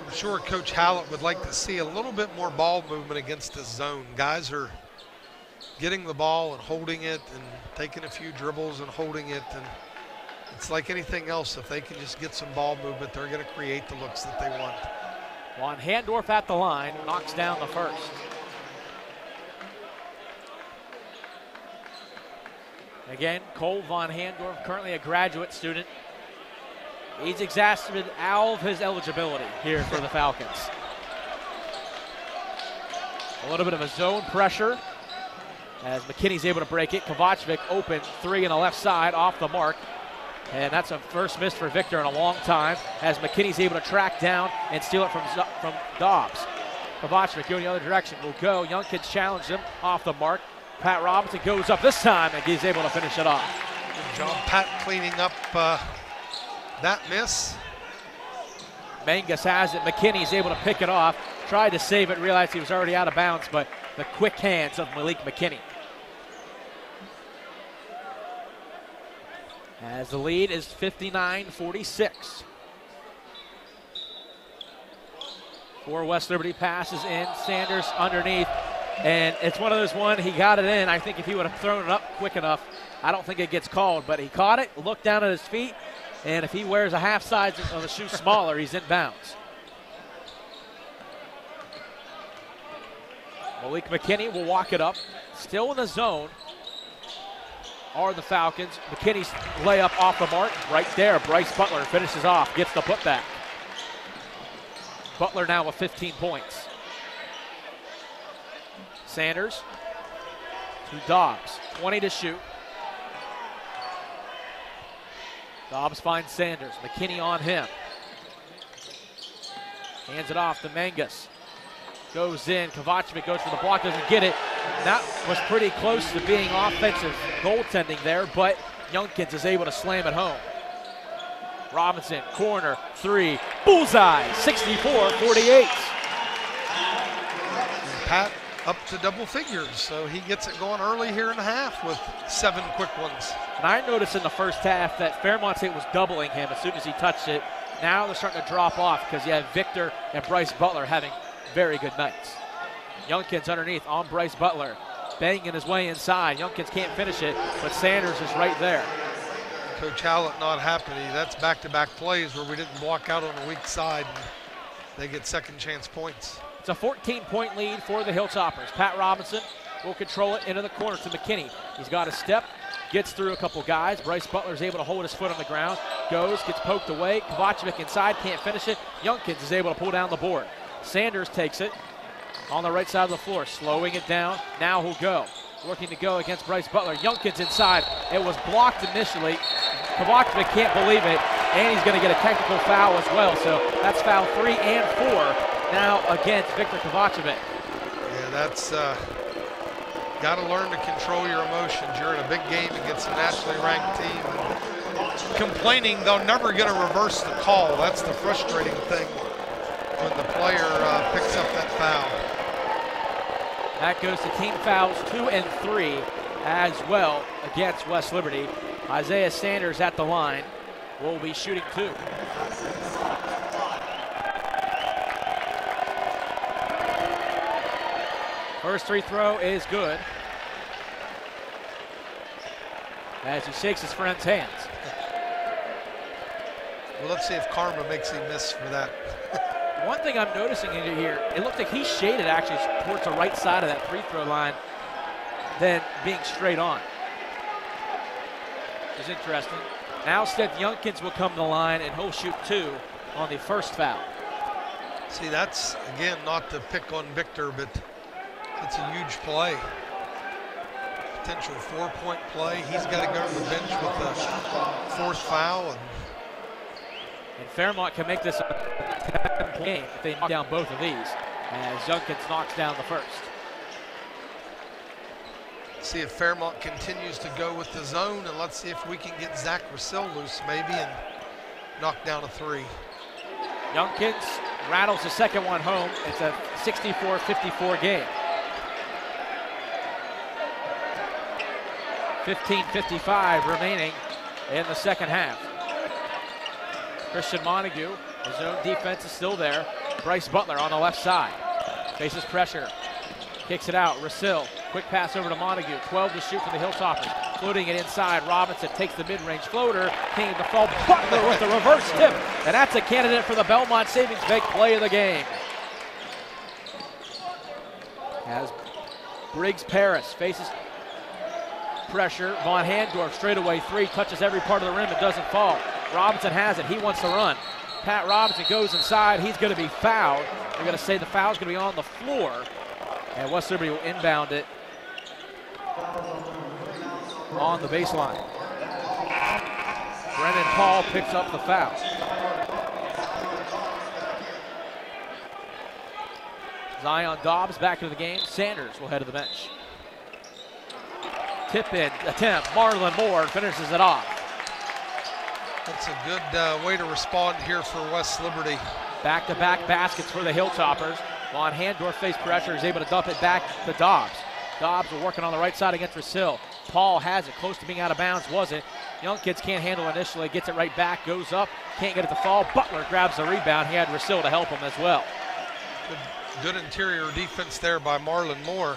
I'm sure Coach Hallett would like to see a little bit more ball movement against this zone. Guys are getting the ball and holding it and taking a few dribbles and holding it, and it's like anything else. If they can just get some ball movement, they're going to create the looks that they want. Von Handorf at the line, knocks down the first. Again, Cole Von Handorf, currently a graduate student. He's exhausted all of his eligibility here for the Falcons. A little bit of a zone pressure as McKinney's able to break it. Kovacevic open, three on the left side, off the mark. And that's a first miss for Victor in a long time as McKinney's able to track down and steal it from Dobbs. Kovacevic going the other direction will go. Youngkins challenged him off the mark. Pat Robinson goes up this time and he's able to finish it off. Good job, Pat, cleaning up that miss. Mangus has it. McKinney's able to pick it off. Tried to save it, realized he was already out of bounds, but the quick hands of Malik McKinney. As the lead is 59-46. For West Liberty, passes in, Sanders underneath, and it's one of those he got it in. I think if he would have thrown it up quick enough, I don't think it gets called, but he caught it, looked down at his feet, and if he wears a half size of the shoe smaller, he's in bounds. Malik McKinney will walk it up, still in the zone are the Falcons. McKinney's layup off the mark, right there. Bryce Butler finishes off, gets the putback. Butler now with 15 points. Sanders to Dobbs, 20 to shoot. Dobbs finds Sanders, McKinney on him. Hands it off to Mangus. Goes in, Kovacevic goes for the block, doesn't get it. That was pretty close to being offensive goaltending there, but Youngkins is able to slam it home. Robinson, corner, three, bullseye, 64-48. Pat up to double figures, so he gets it going early here in the half with 7 quick ones. And I noticed in the first half that Fairmont State was doubling him as soon as he touched it. Now they're starting to drop off because you have Victor and Bryce Butler having very good nights. Youngkins underneath on Bryce Butler, banging his way inside. Youngkins can't finish it, but Sanders is right there. Coach Hallett not happy. That's back-to-back plays where we didn't block out on the weak side. And they get second chance points. It's a 14-point lead for the Hilltoppers. Pat Robinson will control it into the corner to McKinney. He's got a step, gets through a couple guys. Bryce Butler's able to hold his foot on the ground, goes, gets poked away. Kovacevic inside, can't finish it. Youngkins is able to pull down the board. Sanders takes it on the right side of the floor, slowing it down. Now he'll go. Looking to go against Bryce Butler. Youngkins inside. It was blocked initially. Kovacevic can't believe it, and he's going to get a technical foul as well. So that's foul 3 and 4 now against Victor Kovacevic. Yeah, that's got to learn to control your emotions. You're in a big game against a nationally ranked team. And complaining, they're never going to reverse the call. That's the frustrating thing when the player picks up that foul. That goes to team fouls 2 and 3 as well against West Liberty. Isaiah Sanders at the line will be shooting 2. First free throw is good as he shakes his friend's hands. Well, let's see if Karma makes him miss for that. One thing I'm noticing in here, it looked like he shaded actually towards the right side of that free throw line than being straight on. Which is interesting. Now Seth Youngkins will come to the line and he'll shoot 2 on the first foul. See, that's, again, not to pick on Victor, but it's a huge play. Potential 4-point play. He's got to go to the bench with the 4th foul. And Fairmont can make this a 10-point game if they knock down both of these, as Youngkins knocks down the first. See if Fairmont continues to go with the zone, and let's see if we can get Zach Rousseau loose maybe and knock down a 3. Youngkins rattles the second one home. It's a 64-54 game. 15:55 remaining in the second half. Christian Montague, his own defense is still there. Bryce Butler on the left side. Faces pressure. Kicks it out. Rousseau. Quick pass over to Montague. 12 to shoot for the Hilltoppers. Floating it inside. Robinson takes the mid-range floater. Came to fall. Butler with the reverse tip. And that's a candidate for the Belmont Savings Bank play of the game. As Briggs Paris faces pressure. Von Handorf straightaway 3. Touches every part of the rim. It doesn't fall. Robinson has it. He wants to run. Pat Robinson goes inside. He's going to be fouled. They're going to say the foul's going to be on the floor. And West Liberty will inbound it on the baseline. Brennan Paul picks up the foul. Zion Dobbs back into the game. Sanders will head to the bench. Tip-in attempt. Marlon Moore finishes it off. That's a good way to respond here for West Liberty. Back-to-back baskets for the Hilltoppers. Von Handorf face pressure, is able to dump it back to Dobbs. Dobbs will working on the right side against Rosil. Paul has it, close to being out of bounds, wasn't. Young kids can't handle it initially, gets it right back, goes up, can't get it to fall. Butler grabs the rebound. He had Rosil to help him as well. Good interior defense there by Marlon Moore.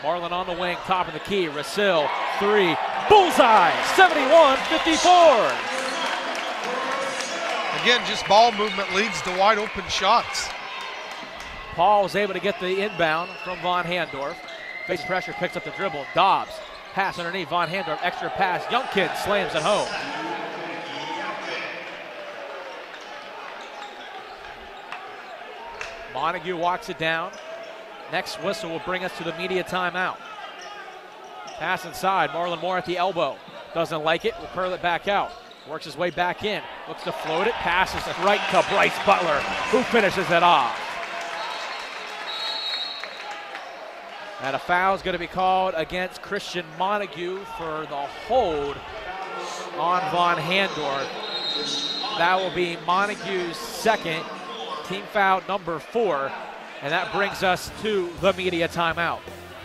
Marlon on the wing, top of the key. Rosil, three, bullseye, 71-54. Again, just ball movement leads to wide open shots. Paul was able to get the inbound from Von Handorf. Face pressure, picks up the dribble. Dobbs, pass underneath. Von Handorf, extra pass. Young kid slams it home. Montague walks it down. Next whistle will bring us to the media timeout. Pass inside, Marlon Moore at the elbow. Doesn't like it, will curl it back out. Works his way back in, looks to float it, passes right to Bryce Butler, who finishes it off. And a foul is going to be called against Christian Montague for the hold on Von Handorf. That will be Montague's second, team foul number 4, and that brings us to the media timeout.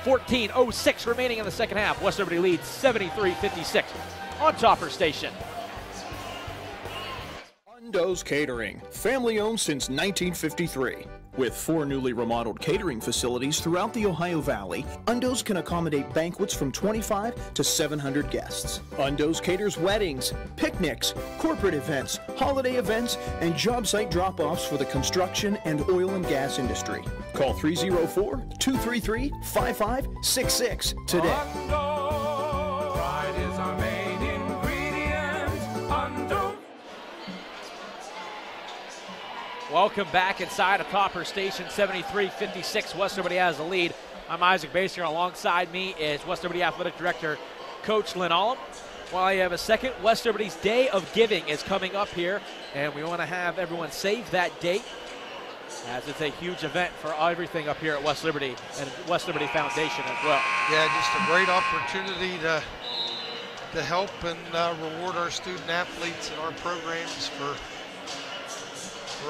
14:06 remaining in the second half. West Liberty leads 73-56 on Topper Station. Undo's Catering, family owned since 1953. With 4 newly remodeled catering facilities throughout the Ohio Valley, Undo's can accommodate banquets from 25 to 700 guests. Undo's caters weddings, picnics, corporate events, holiday events, and job site drop-offs for the construction and oil and gas industry. Call 304-233-5566 today. Pride is our main ingredient. Undo. Welcome back inside of Topper Station. 73-56. West Liberty has the lead. I'm Isaac Baser. Alongside me is West Liberty Athletic Director Coach Lynn Allum. While you have a second, West Liberty's Day of Giving is coming up here, and we want to have everyone save that date, as it's a huge event for everything up here at West Liberty and West Liberty Foundation as well. Yeah, just a great opportunity to help and reward our student athletes and our programs for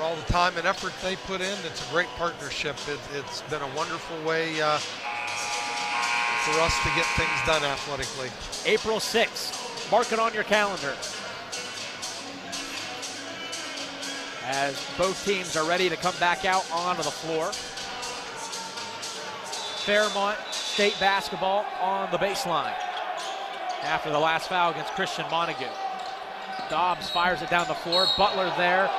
all the time and effort they put in. It's a great partnership. It's been a wonderful way for us to get things done athletically. April 6th, mark it on your calendar, as both teams are ready to come back out onto the floor. Fairmont State basketball on the baseline after the last foul against Christian Montague. Dobbs fires it down the floor. Butler there.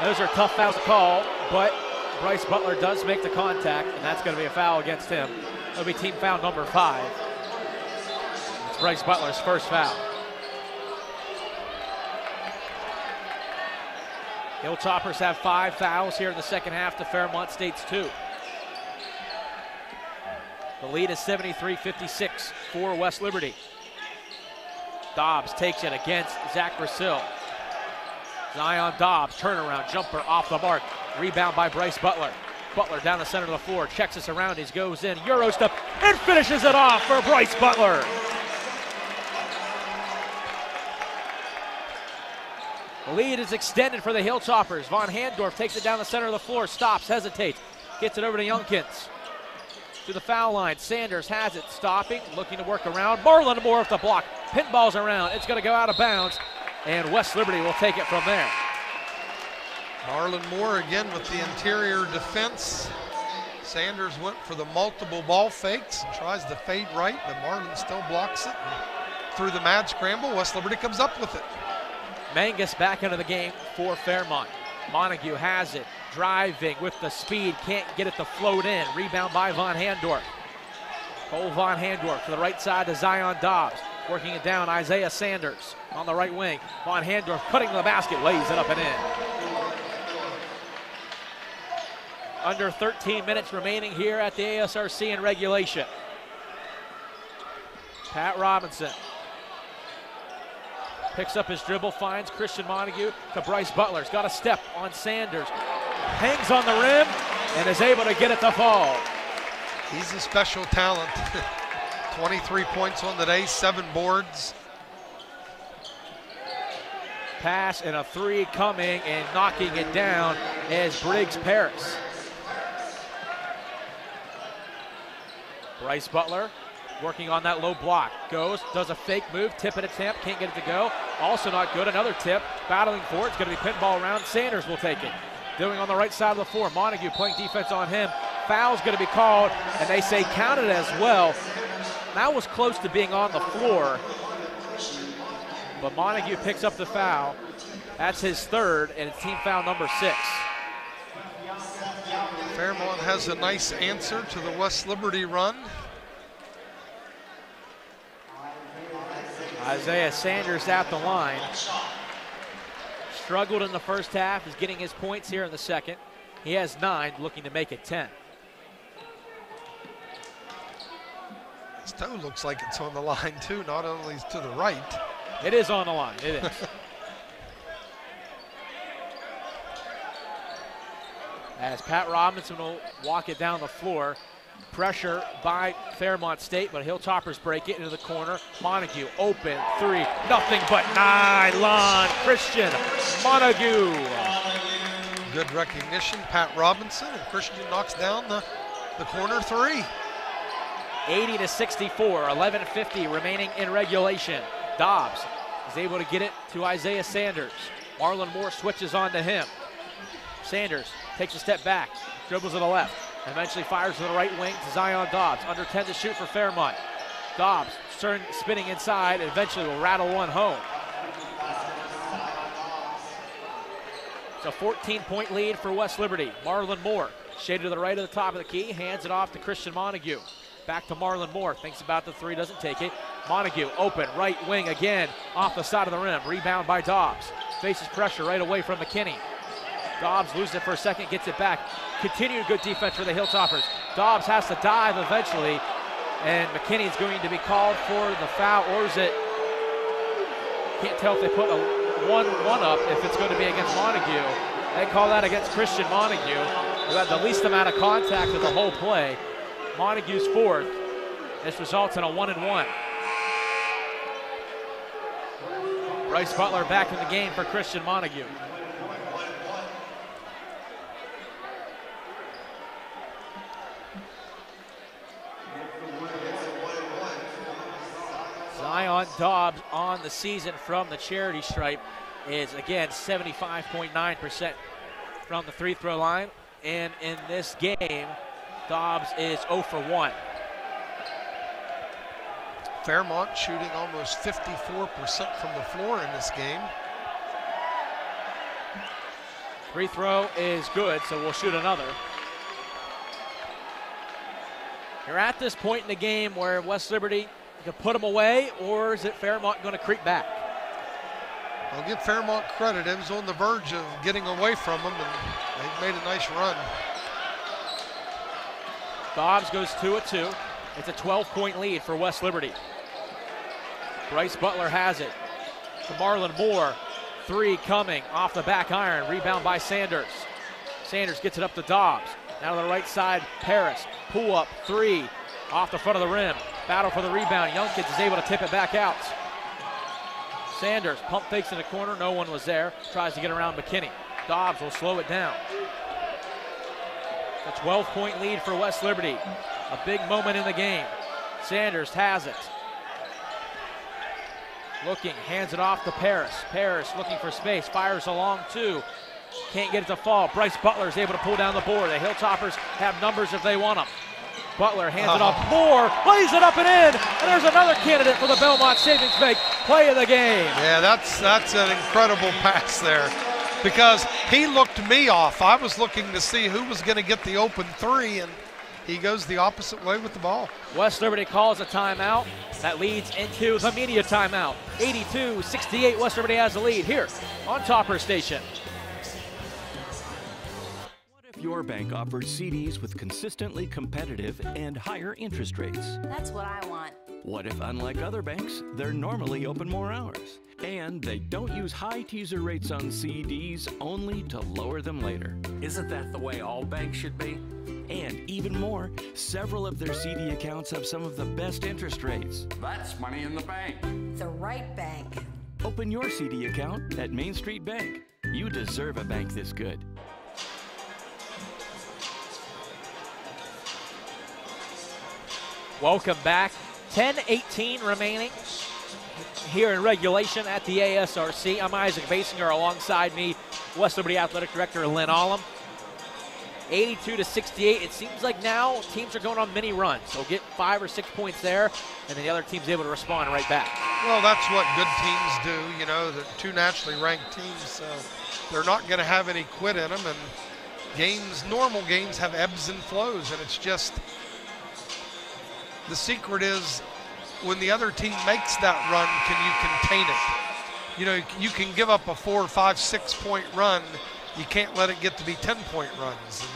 Those are tough fouls to call, but Bryce Butler does make the contact, and that's going to be a foul against him. It'll be team foul number 5. It's Bryce Butler's first foul. Hilltoppers have 5 fouls here in the second half to Fairmont State's 2. The lead is 73-56 for West Liberty. Dobbs takes it against Zach Rosil. Zion Dobbs, turnaround, jumper off the mark. Rebound by Bryce Butler. Butler down the center of the floor, checks his surroundings, goes in, Euro step, and finishes it off for Bryce Butler. The lead is extended for the Hilltoppers. Von Handorf takes it down the center of the floor, stops, hesitates, gets it over to Youngkins. To the foul line, Sanders has it, stopping, looking to work around. Marlon Moore with the block, pinballs around, it's gonna go out of bounds, and West Liberty will take it from there. Marlon Moore again with the interior defense. Sanders went for the multiple ball fakes and tries to fade right, but Marlon still blocks it. And through the mad scramble, West Liberty comes up with it. Mangus back into the game for Fairmont. Montague has it, driving with the speed, can't get it to float in. Rebound by Von Handorf. Cole Von Handorf to the right side to Zion Dobbs. Working it down, Isaiah Sanders on the right wing. Von Handorf cutting the basket, lays it up and in. Under 13 minutes remaining here at the ASRC in regulation. Pat Robinson picks up his dribble, finds Christian Montague to Bryce Butler's got a step on Sanders. Hangs on the rim and is able to get it to fall. He's a special talent. 23 points on the day, 7 boards. Pass and a 3 coming, and knocking it down is Briggs Paris. Bryce Butler working on that low block. Goes, does a fake move, tip and attempt, can't get it to go. Also not good, another tip, battling for it. It's going to be pinball around. Sanders will take it. Doing on the right side of the floor. Montague playing defense on him. Foul's going to be called, and they say counted as well. That was close to being on the floor, but Montague picks up the foul. That's his 3rd, and it's team foul number 6. Fairmont has a nice answer to the West Liberty run. Isaiah Sanders at the line. Struggled in the first half, is getting his points here in the second. He has 9, looking to make it 10. His toe looks like it's on the line too, not only to the right. It is on the line, it is. As Pat Robinson will walk it down the floor. Pressure by Fairmont State, but Hilltoppers break it into the corner. Montague, open, 3, nothing but nylon. Christian Montague. Good recognition, Pat Robinson, and Christian knocks down the corner 3. 80-64, 11:50 remaining in regulation. Dobbs is able to get it to Isaiah Sanders. Marlon Moore switches on to him. Sanders takes a step back, dribbles to the left, eventually fires to the right wing to Zion Dobbs. Under 10 to shoot for Fairmont. Dobbs spinning inside, and eventually will rattle one home. It's a 14-point lead for West Liberty. Marlon Moore, shaded to the right of the top of the key, hands it off to Christian Montague. Back to Marlon Moore, thinks about the 3, doesn't take it. Montague, open, right wing again, off the side of the rim. Rebound by Dobbs. Faces pressure right away from McKinney. Dobbs loses it for a second, gets it back. Continued good defense for the Hilltoppers. Dobbs has to dive eventually, and McKinney's going to be called for the foul, or is it? Can't tell if they put a 1-1 up, if it's going to be against Montague. They call that against Christian Montague, who had the least amount of contact of the whole play. Montague's 4th. This results in a 1-1. Bryce Butler back in the game for Christian Montague. Zion Dobbs on the season from the charity stripe is again 75.9% from the free throw line. And in this game, Dobbs is 0 for 1. Fairmont shooting almost 54% from the floor in this game. Free throw is good, so we'll shoot another. You're at this point in the game where West Liberty can put them away, or is it Fairmont going to creep back? I'll give Fairmont credit. It was on the verge of getting away from them, and they've made a nice run. Dobbs goes 2 of 2. It's a 12-point lead for West Liberty. Bryce Butler has it to Marlon Moore. 3 coming off the back iron. Rebound by Sanders. Sanders gets it up to Dobbs. Now to the right side, Paris. Pull up 3 off the front of the rim. Battle for the rebound. Youngkins is able to tip it back out. Sanders pump fakes in the corner. No one was there. Tries to get around McKinney. Dobbs will slow it down. A 12-point lead for West Liberty. A big moment in the game. Sanders has it. Looking, hands it off to Paris. Paris looking for space, fires along 2. Can't get it to fall. Bryce Butler is able to pull down the board. The Hilltoppers have numbers if they want them. Butler hands it off. Moore lays it up and in. And there's another candidate for the Belmont Savings Bank play of the game. Yeah, that's an incredible pass there, because he looked me off. I was looking to see who was going to get the open 3, and he goes the opposite way with the ball. West Liberty calls a timeout. That leads into the media timeout. 82-68, West Liberty has the lead here on Topper Station. If you your bank offers CDs with consistently competitive and higher interest rates? That's what I want. What if, unlike other banks, they're normally open more hours? And they don't use high teaser rates on CDs only to lower them later. Isn't that the way all banks should be? And even more, several of their CD accounts have some of the best interest rates. That's money in the bank. The right bank. Open your CD account at Main Street Bank. You deserve a bank this good. Welcome back. 10:18 remaining here in regulation at the ASRC. I'm Isaac Basinger. Alongside me, West Liberty Athletic Director Lynn Allum. 82-68. It seems like now teams are going on mini runs. So get 5 or 6 points there, and then the other team's able to respond right back. Well, that's what good teams do. You know, the two nationally ranked teams, so they're not going to have any quit in them. And games, normal games, have ebbs and flows, and it's just the secret is when the other team makes that run, can you contain it? You know, you can give up a 4, 5, 6 point run. You can't let it get to be 10-point runs.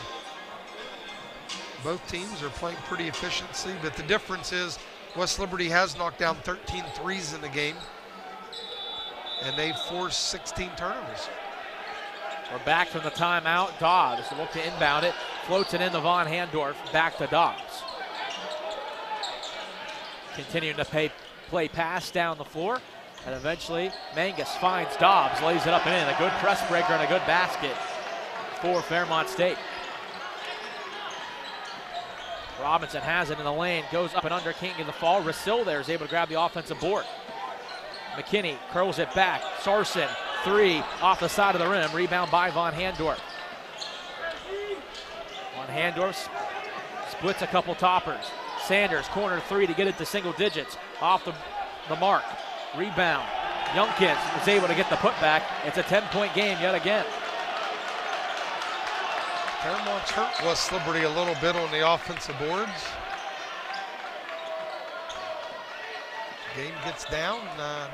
And both teams are playing pretty efficiently, but the difference is West Liberty has knocked down 13 threes in the game, and they've forced 16 turnovers. We're back from the timeout. Dobbs look to inbound it, floats it into Von Handorf, back to Dobbs. Continuing to play pass down the floor, and eventually Mangus finds Dobbs, lays it up and in. A good press breaker and a good basket for Fairmont State. Robinson has it in the lane, goes up and under, can't get the fall. Rasil there is able to grab the offensive board. McKinney curls it back. Sarson, 3 off the side of the rim. Rebound by Von Handorf. Von Handorf splits a couple toppers. Sanders, corner 3 to get it to single digits. Off the mark. Rebound. Youngkins was able to get the putback. It's a 10-point game yet again. Fairmont's hurt West Liberty a little bit on the offensive boards. Game gets down,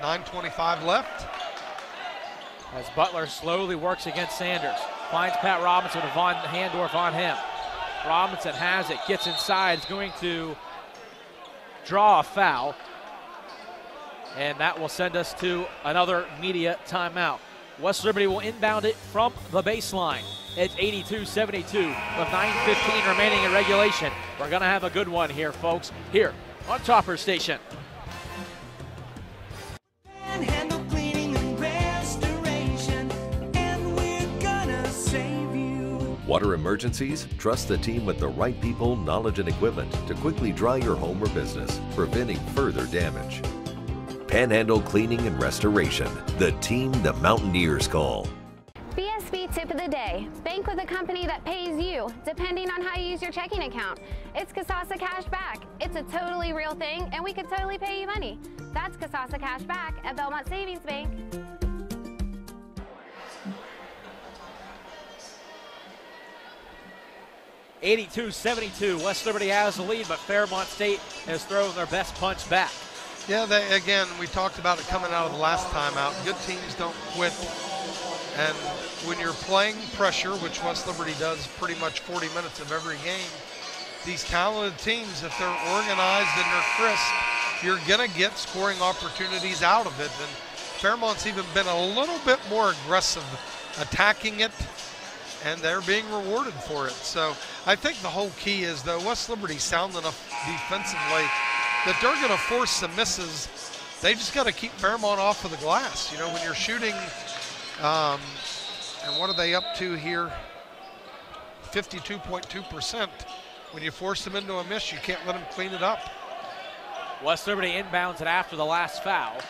9:25 left. As Butler slowly works against Sanders. Finds Pat Robinson with Von Handorf on him. Robinson has it, gets inside, is going to draw a foul. And that will send us to another media timeout. West Liberty will inbound it from the baseline. It's 82-72 with 9:15 remaining in regulation. We're gonna have a good one here, folks, here on Topper Station. Water emergencies? Trust the team with the right people, knowledge, and equipment to quickly dry your home or business, preventing further damage. Panhandle Cleaning and Restoration, the team the Mountaineers call. BSB tip of the day. Bank with a company that pays you, depending on how you use your checking account. It's Kasasa Cash Back. It's a totally real thing, and we could totally pay you money. That's Kasasa Cash Back at Belmont Savings Bank. (82-72). West Liberty has the lead, but Fairmont State has thrown their best punch back. Yeah, again, we talked about it coming out of the last timeout. Good teams don't quit. And when you're playing pressure, which West Liberty does pretty much 40 minutes of every game, these talented teams, if they're organized and they're crisp, you're going to get scoring opportunities out of it. And Fairmont's even been a little bit more aggressive attacking it, and they're being rewarded for it. So I think the whole key is, though, West Liberty's sound enough defensively that they're going to force some misses. They just got to keep Fairmont off of the glass. You know, when you're shooting, and what are they up to here? 52.2%. When you force them into a miss, you can't let them clean it up. West Liberty inbounds it after the last foul,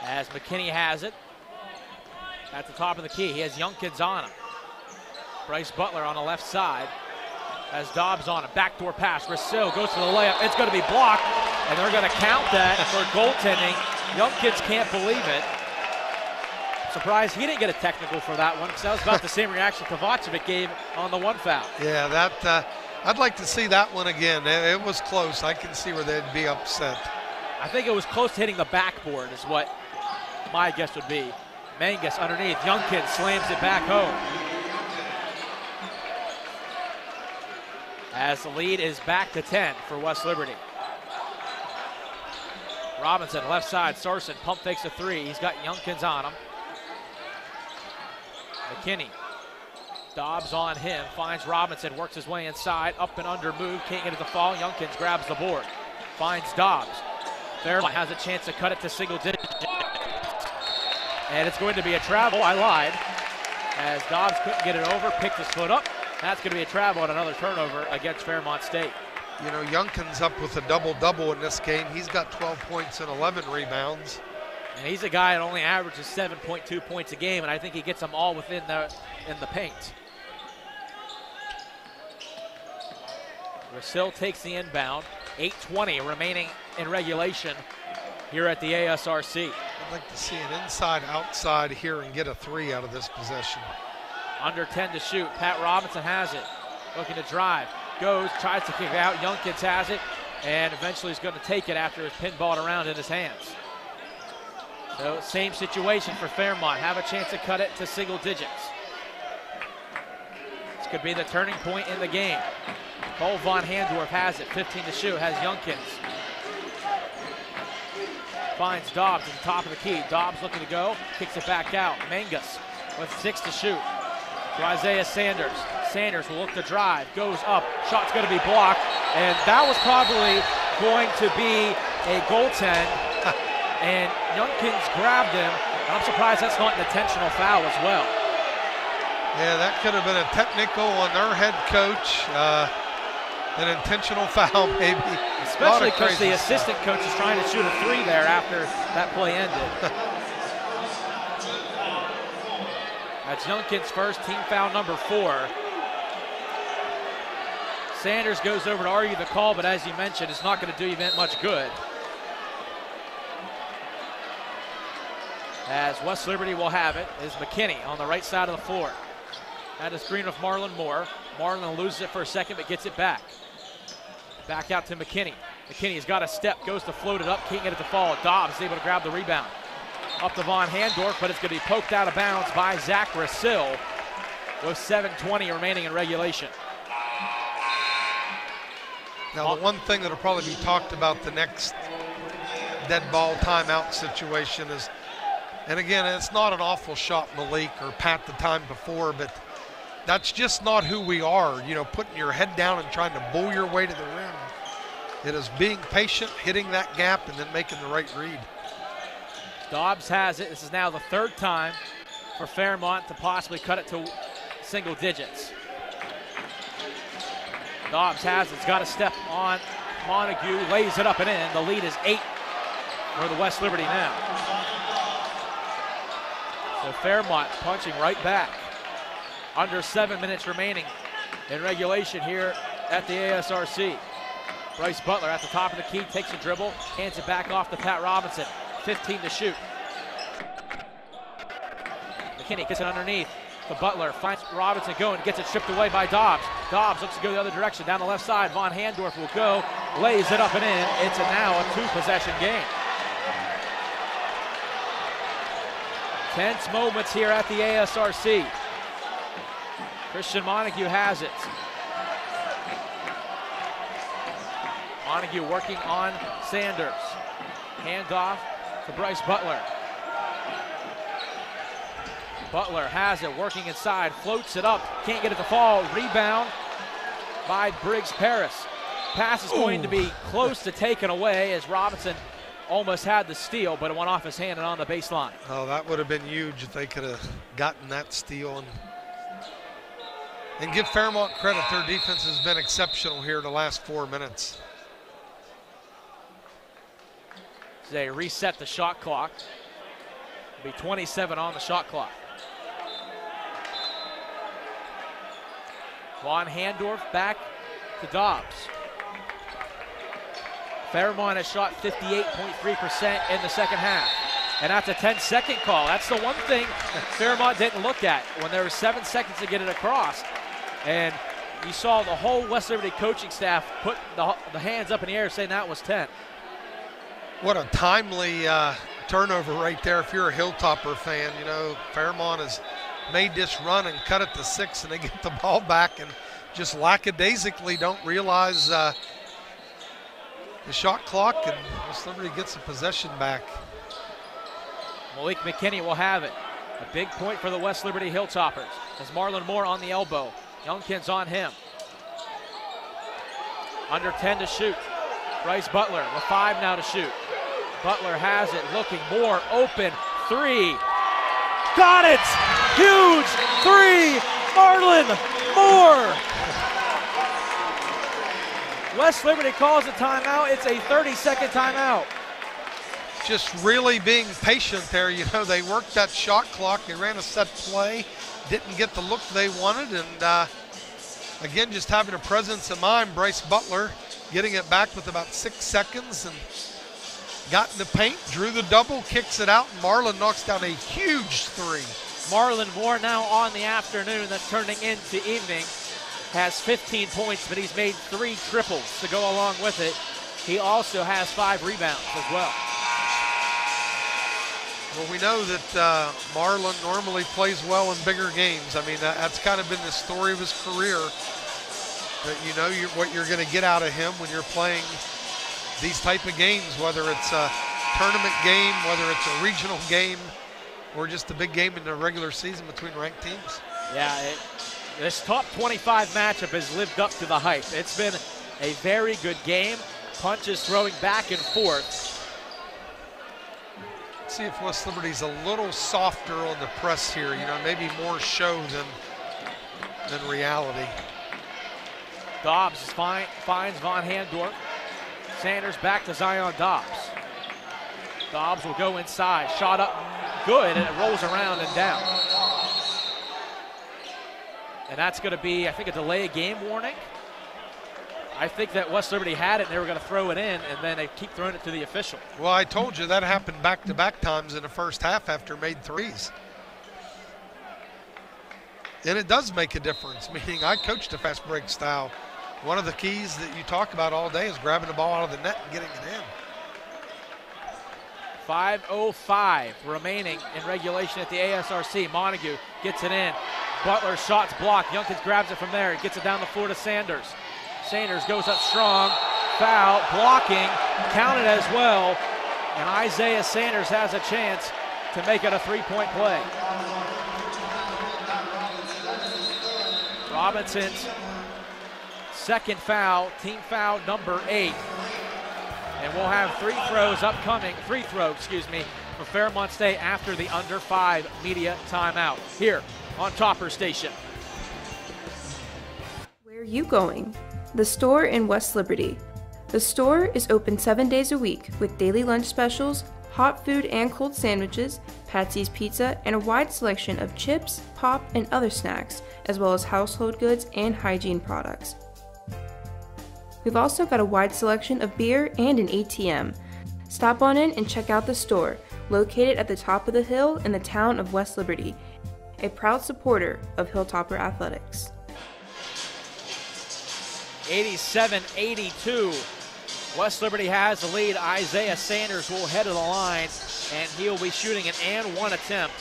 as McKinney has it at the top of the key. He has Youngkins on him. Bryce Butler on the left side. As Dobbs on a backdoor pass. Rasil goes for the layup. It's going to be blocked, and they're going to count that for goaltending. Youngkins can't believe it. Surprised he didn't get a technical for that one, because that was about the same reaction Kovacevic gave on the one foul. Yeah, that I'd like to see that one again. It was close. I can see where they'd be upset. I think it was close to hitting the backboard is what my guess would be. Mangus underneath. Youngkins slams it back home. as the lead is back to 10 for West Liberty. Robinson, left side, Sarson, pump fakes a three. He's got Youngkins on him. McKinney, Dobbs on him, finds Robinson, works his way inside, up and under move, can't get it to fall. Youngkins grabs the board, finds Dobbs. Fairmont has a chance to cut it to single digits. And it's going to be a travel, I lied, as Dobbs couldn't get it over, picked his foot up. That's going to be a travel and another turnover against Fairmont State. You know, Youngkins up with a double-double in this game. He's got 12 points and 11 rebounds. And he's a guy that only averages 7.2 points a game, and I think he gets them all within in the paint. Rasil takes the inbound. 8:20 remaining in regulation here at the ASRC. I'd like to see an inside-outside here and get a three out of this possession. Under 10 to shoot. Pat Robinson has it. Looking to drive. Goes, tries to kick it out. Youngkins has it, and eventually he's going to take it after it's pinballed around in his hands. So same situation for Fairmont. Have a chance to cut it to single digits. This could be the turning point in the game. Cole Von Handorf has it. 15 to shoot. Has Youngkins. Finds Dobbs at the top of the key. Dobbs looking to go. Kicks it back out. Mangus with 6 to shoot. To Isaiah Sanders. Sanders will look to drive. Goes up. Shot's going to be blocked. And that was probably going to be a goaltend. And Youngkins grabbed him. And I'm surprised that's not an intentional foul as well. Yeah, that could have been a technical on their head coach. An intentional foul, maybe. Especially because the assistant coach is trying to shoot a three there after that play ended. That's Youngkins' first, team foul number 4. Sanders goes over to argue the call, but as you mentioned, it's not going to do you much good. As West Liberty will have it is McKinney on the right side of the floor. At a screen with Marlon Moore. Marlon loses it for a second, but gets it back. Back out to McKinney. McKinney's got a step, goes to float it up, can't get it to fall. Dobbs is able to grab the rebound. Up to Von Handorf, but it's going to be poked out of bounds by Zach Rasil with 7:20 remaining in regulation. Now, the one thing that'll probably be talked about the next dead ball timeout situation is, and again, it's not an awful shot, Malik or Pat, the time before, but that's just not who we are. You know, putting your head down and trying to bull your way to the rim. It is being patient, hitting that gap, and then making the right read. Dobbs has it. This is now the 3rd time for Fairmont to possibly cut it to single digits. Dobbs has it. He's got a step on Montague, lays it up and in. The lead is 8 for the West Liberty now. So Fairmont punching right back. Under 7 minutes remaining in regulation here at the ASRC. Bryce Butler at the top of the key, takes a dribble, hands it back off to Pat Robinson. 15 to shoot. McKinney gets it underneath. The Butler finds Robinson going, gets it stripped away by Dobbs. Dobbs looks to go the other direction, down the left side. Von Handorf will go, lays it up and in. It's now a 2-possession game. Tense moments here at the ASRC. Christian Montague has it. Montague working on Sanders. Handoff to Bryce Butler. Butler has it, working inside, floats it up, can't get it to fall. Rebound by Briggs Paris. Pass is going to be close to taken away as Robinson almost had the steal, but it went off his hand and on the baseline. Oh, that would have been huge if they could have gotten that steal. And give Fairmont credit, their defense has been exceptional here the last 4 minutes. They reset the shot clock. It'll be 27 on the shot clock. Von Handorf back to Dobbs. Fairmont has shot 58.3% in the second half. And that's a 10-second call. That's the one thing Fairmont didn't look at when there were 7 seconds to get it across. And you saw the whole West Liberty coaching staff put the hands up in the air saying that was 10. What a timely turnover right there if you're a Hilltopper fan. You know, Fairmont has made this run and cut it to 6, and they get the ball back and just lackadaisically don't realize the shot clock, and West Liberty gets the possession back. Malik McKinney will have it. A big point for the West Liberty Hilltoppers as Marlon Moore on the elbow. Youngkin's on him. Under 10 to shoot. Bryce Butler with 5 now to shoot. Butler has it, looking more open. 3. Got it! Huge 3! Marlon Moore! West Liberty calls a timeout. It's a 30-second timeout. Just really being patient there. You know, they worked that shot clock. They ran a set play, didn't get the look they wanted, and again, just having a presence of mind. Bryce Butler getting it back with about 6 seconds and got in the paint, drew the double, kicks it out, and Marlon knocks down a huge 3. Marlon Moore now on the afternoon that's turning into evening. Has 15 points, but he's made 3 triples to go along with it. He also has 5 rebounds as well. Well, we know that Marlon normally plays well in bigger games. I mean, that's kind of been the story of his career. That you know what you're going to get out of him when you're playing these type of games, whether it's a tournament game, whether it's a regional game, or just a big game in the regular season between ranked teams. Yeah, this top 25 matchup has lived up to the hype. It's been a very good game. Punches throwing back and forth. Let's see if West Liberty's a little softer on the press here. You know, maybe more show than reality. Dobbs finds Von Handorf. Sanders back to Zion Dobbs. Dobbs will go inside. Shot up good, and it rolls around and down. And that's going to be, I think, a delay of game warning. I think that West Liberty had it, and they were going to throw it in, and then they keep throwing it to the official. Well, I told you that happened back-to-back times in the first half after made threes. And it does make a difference, meaning I coached a fast break style. One of the keys that you talk about all day is grabbing the ball out of the net and getting it in. 5:05 remaining in regulation at the ASRC. Montague gets it in. Butler shot's blocked. Youngkins grabs it from there. He gets it down the floor to Sanders. Sanders goes up strong. Foul, blocking, counted as well. And Isaiah Sanders has a chance to make it a 3-point play. Robinson's second foul, team foul number 8. And we'll have free throw, for Fairmont State after the under 5 media timeout here on Topper Station. Where are you going? The store in West Liberty. The store is open 7 days a week with daily lunch specials, hot food and cold sandwiches, Patsy's Pizza, and a wide selection of chips, pop, and other snacks, as well as household goods and hygiene products. We've also got a wide selection of beer and an ATM. Stop on in and check out the store, located at the top of the hill in the town of West Liberty, a proud supporter of Hilltopper Athletics. 87-82. West Liberty has the lead. Isaiah Sanders will head to the line, and he'll be shooting an and one attempt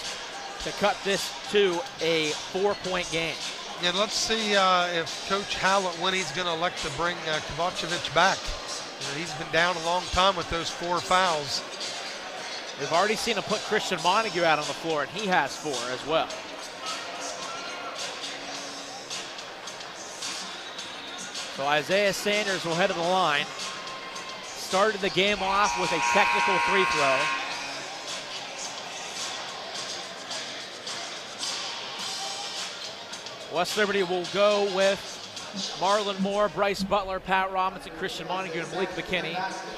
to cut this to a 4-point game. And let's see if Coach Hallett, when he's going to elect to bring Kovacevic back. You know, he's been down a long time with those 4 fouls. We've already seen him put Christian Montague out on the floor, and he has 4 as well. So Isaiah Sanders will head to the line. Started the game off with a technical free throw. West Liberty will go with Marlon Moore, Bryce Butler, Pat Robinson, Christian Montague, and Malik McKinney.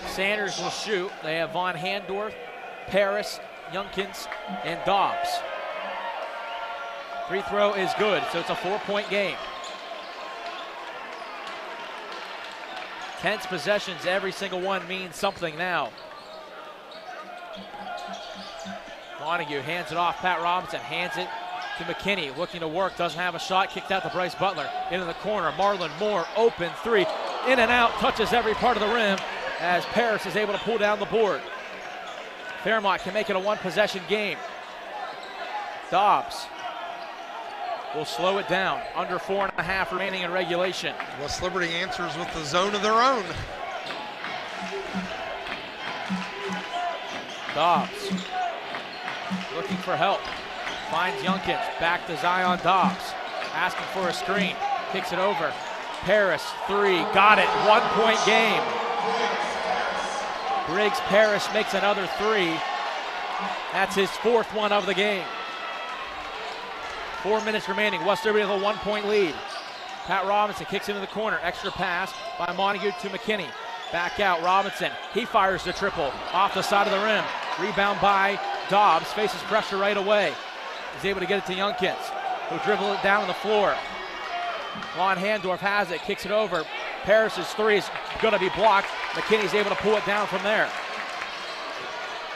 Sanders will shoot. They have Von Handorf, Paris, Youngkins, and Dobbs. Free throw is good, so it's a 4-point game. Tense possessions, every single one means something now. Montague hands it off. Pat Robinson hands it to McKinney, looking to work, doesn't have a shot, kicked out to Bryce Butler. Into the corner, Marlon Moore, open 3, in and out, touches every part of the rim as Paris is able to pull down the board. Fairmont can make it a 1-possession game. Dobbs will slow it down. Under 4.5 remaining in regulation. West Liberty answers with the zone of their own. Dobbs looking for help. Finds Youngkins. Back to Zion Dobbs. Asking for a screen. Kicks it over. Paris, 3. Got it. 1-point game. Briggs Paris makes another 3. That's his 4th one of the game. 4 minutes remaining. West Liberty with a 1-point lead. Pat Robinson kicks into the corner. Extra pass by Montague to McKinney. Back out, Robinson. He fires the triple off the side of the rim. Rebound by Dobbs. Faces pressure right away. He's able to get it to Youngkins, who dribble it down the floor. Lon Handorf has it, kicks it over. Paris's 3 is going to be blocked. McKinney's able to pull it down from there.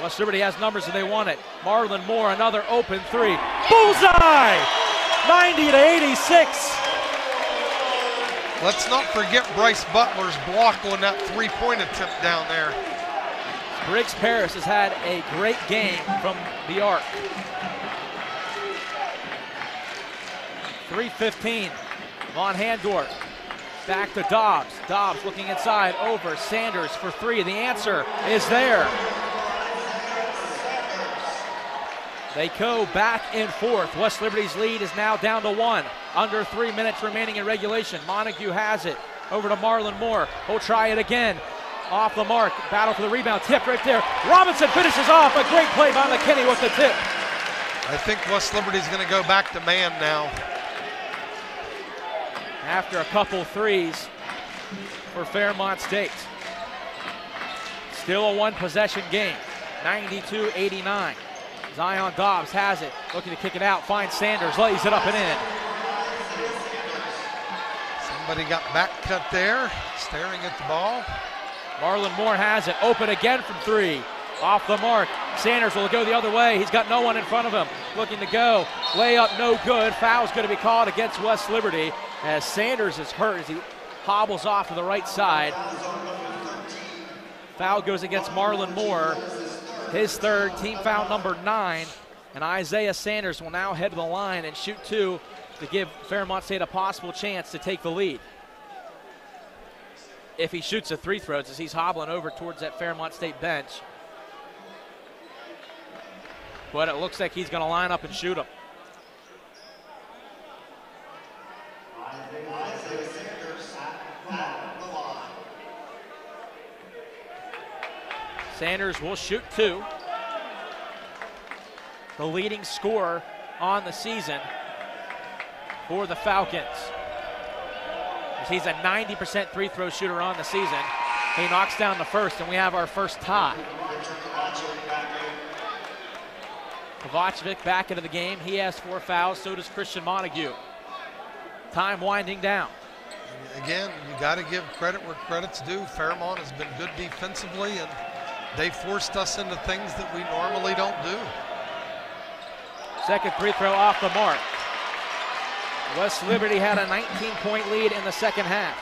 West Liberty has numbers and they want it. Marlon Moore, another open 3. Bullseye! 90-86. Let's not forget Bryce Butler's block on that 3-point attempt down there. Briggs Paris has had a great game from the arc. 3:15. Von Handorf back to Dobbs. Dobbs looking inside, over Sanders for 3. The answer is there. They go back and forth. West Liberty's lead is now down to 1. Under 3 minutes remaining in regulation. Montague has it. Over to Marlon Moore. He'll try it again. Off the mark. Battle for the rebound. Tip right there. Robinson finishes off. A great play by McKinney with the tip. I think West Liberty's going to go back to man now. After a couple threes for Fairmont State. Still a 1-possession game. 92-89. Zion Dobbs has it. Looking to kick it out. Finds Sanders. Lays it up and in. Somebody got back cut there. Staring at the ball. Marlon Moore has it. Open again from 3. Off the mark. Sanders will go the other way. He's got no one in front of him. Looking to go. Layup no good. Foul's going to be called against West Liberty as Sanders is hurt as he hobbles off to the right side. Foul goes against Marlon Moore. His 3rd, team foul number 9. And Isaiah Sanders will now head to the line and shoot 2 to give Fairmont State a possible chance to take the lead. If he shoots the 3 throws as he's hobbling over towards that Fairmont State bench. But it looks like he's going to line up and shoot them. Sanders will shoot 2. The leading scorer on the season for the Falcons. He's a 90% 3-throw shooter on the season. He knocks down the first, and we have our first tie. Kovacevic back into the game. He has 4 fouls, so does Christian Montague. Time winding down. Again, you got to give credit where credit's due. Fairmont has been good defensively, and they forced us into things that we normally don't do. Second 3-throw off the mark. West Liberty had a 19-point lead in the second half.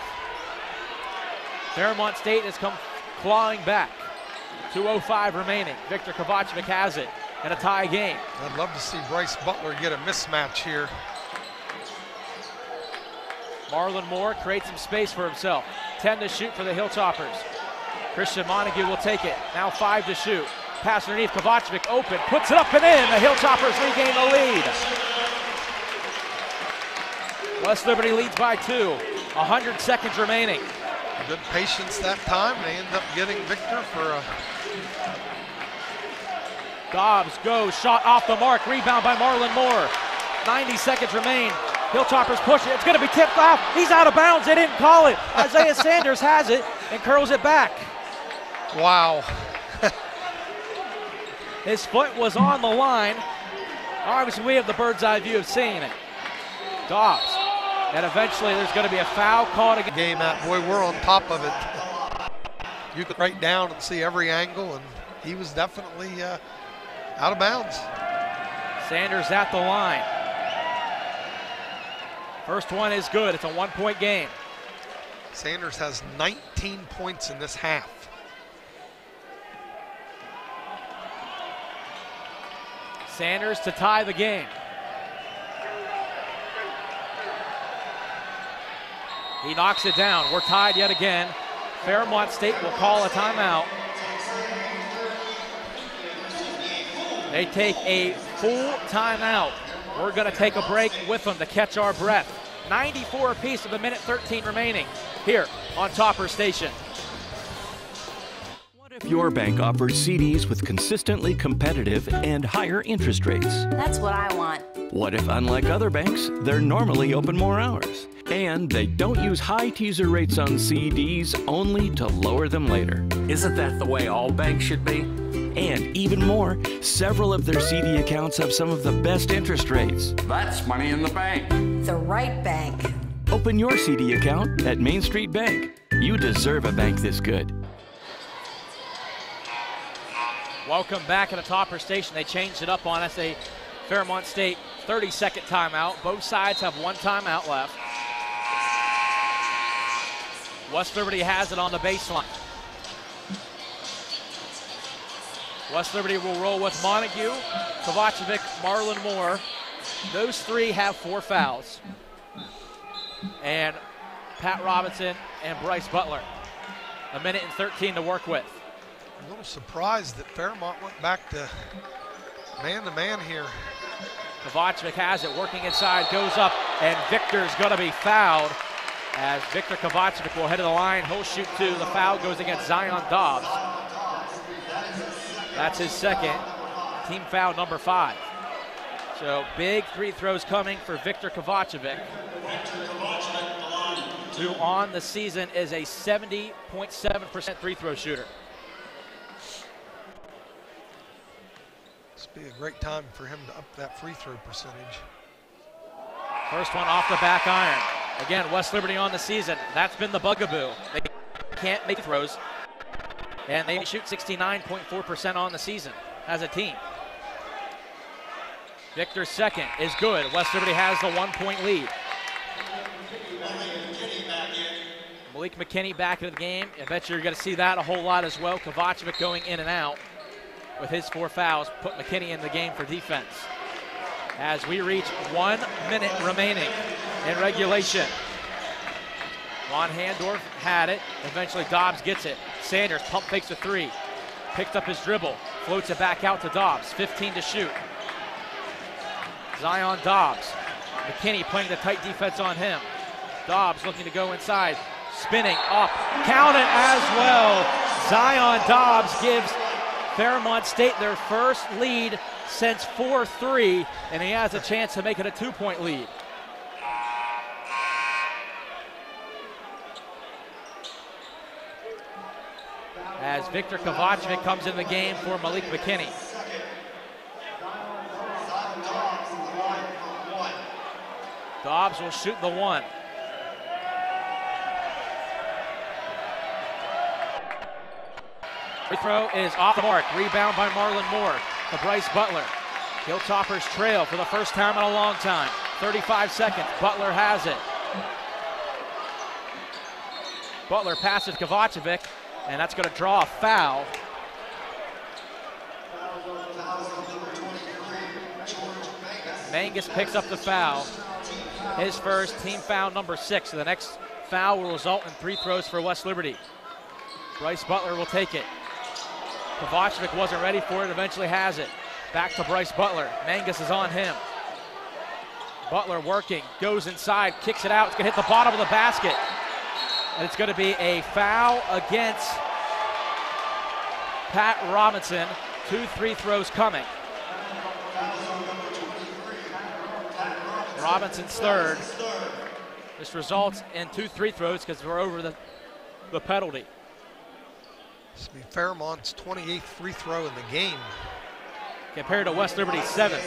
Fairmont State has come clawing back. 2:05 remaining. Victor Kovacevic has it in a tie game. I'd love to see Bryce Butler get a mismatch here. Marlon Moore creates some space for himself. 10 to shoot for the Hilltoppers. Christian Montague will take it. Now 5 to shoot. Pass underneath, Kovacevic open, puts it up and in. The Hilltoppers regain the lead. West Liberty leads by 2. 100 seconds remaining. Good patience that time. They end up getting Victor for a... Dobbs goes, shot off the mark, rebound by Marlon Moore. 90 seconds remain. Hilltoppers push it, it's gonna be tipped off. He's out of bounds, they didn't call it. Isaiah Sanders has it and curls it back. Wow. His foot was on the line. Obviously we have the bird's eye view of seeing it. Dobbs, and eventually there's gonna be a foul called against. Game out, boy, we're on top of it. You could write down and see every angle, and he was definitely out of bounds. Sanders at the line. First one is good. It's a 1-point game. Sanders has 19 points in this half. Sanders to tie the game. He knocks it down. We're tied yet again. Fairmont State will call a timeout. They take a full timeout. We're going to take a break with them to catch our breath. 94 apiece with 1:13 remaining here on Topper Station. What if your bank offers CDs with consistently competitive and higher interest rates? That's what I want. What if, unlike other banks, they're normally open more hours? And they don't use high teaser rates on CDs only to lower them later. Isn't that the way all banks should be? And even more, several of their CD accounts have some of the best interest rates. That's money in the bank. The right bank. Open your CD account at Main Street Bank. You deserve a bank this good. Welcome back at the Topper Station. They changed it up on us. A Fairmont State 30-second timeout. Both sides have one timeout left. West Liberty has it on the baseline. West Liberty will roll with Montague, Kovacevic, Marlon Moore. Those three have 4 fouls. And Pat Robinson and Bryce Butler. 1:13 to work with. A little surprised that Fairmont went back to man here. Kovacevic has it, working inside, goes up, and Victor's going to be fouled. As Victor Kovacevic will head to the line, he'll shoot 2. The foul goes against Zion Dobbs. That's his second, team foul number 5. So big free throws coming for Victor Kovacevic, who on the season is a 70.7% free throw shooter. This would be a great time for him to up that free throw percentage. First one off the back iron. Again, West Liberty on the season. That's been the bugaboo. They can't make throws. And they shoot 69.4% on the season as a team. Victor's second is good. West Liberty has the 1-point lead. Malik McKinney back into the game. I bet you're going to see that a whole lot as well. Kovacevic going in and out with his 4 fouls. Put McKinney in the game for defense. As we reach 1 minute remaining in regulation. Von Handorf had it. Eventually Dobbs gets it. Sanders pump fakes a 3. Picked up his dribble. Floats it back out to Dobbs. 15 to shoot. Zion Dobbs. McKinney playing the tight defense on him. Dobbs looking to go inside. Spinning up. Count it as well. Zion Dobbs gives Fairmont State their first lead since 4-3, and he has a chance to make it a 2-point lead. As Victor Kovacevic comes in the game for Malik McKinney. Dobbs will shoot the 1. Free throw is off the mark. Rebound by Marlon Moore to Bryce Butler. Hilltoppers trail for the first time in a long time. 35 seconds. Butler has it. Butler passes Kovacevic, and that's going to draw a foul. Mangus picks up the foul. His first, team foul number 6. So the next foul will result in 3 throws for West Liberty. Bryce Butler will take it. Kovacevic wasn't ready for it, eventually has it. Back to Bryce Butler. Mangus is on him. Butler working, goes inside, kicks it out. It's going to hit the bottom of the basket. And it's going to be a foul against Pat Robinson. 2 free throws coming. Robinson's third. This results in 2 free throws because we're over the penalty. This will be Fairmont's 28th free throw in the game. Compared to West Liberty's 7th.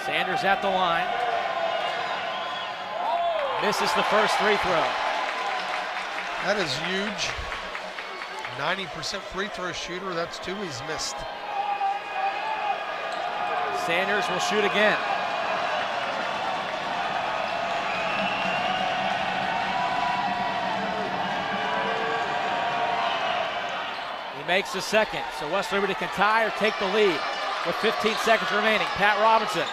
Sanders at the line. Misses the first free throw. That is huge. 90% free throw shooter, that's 2 he's missed. Sanders will shoot again. He makes the second, so West Liberty can tie or take the lead with 15 seconds remaining. Pat Robinson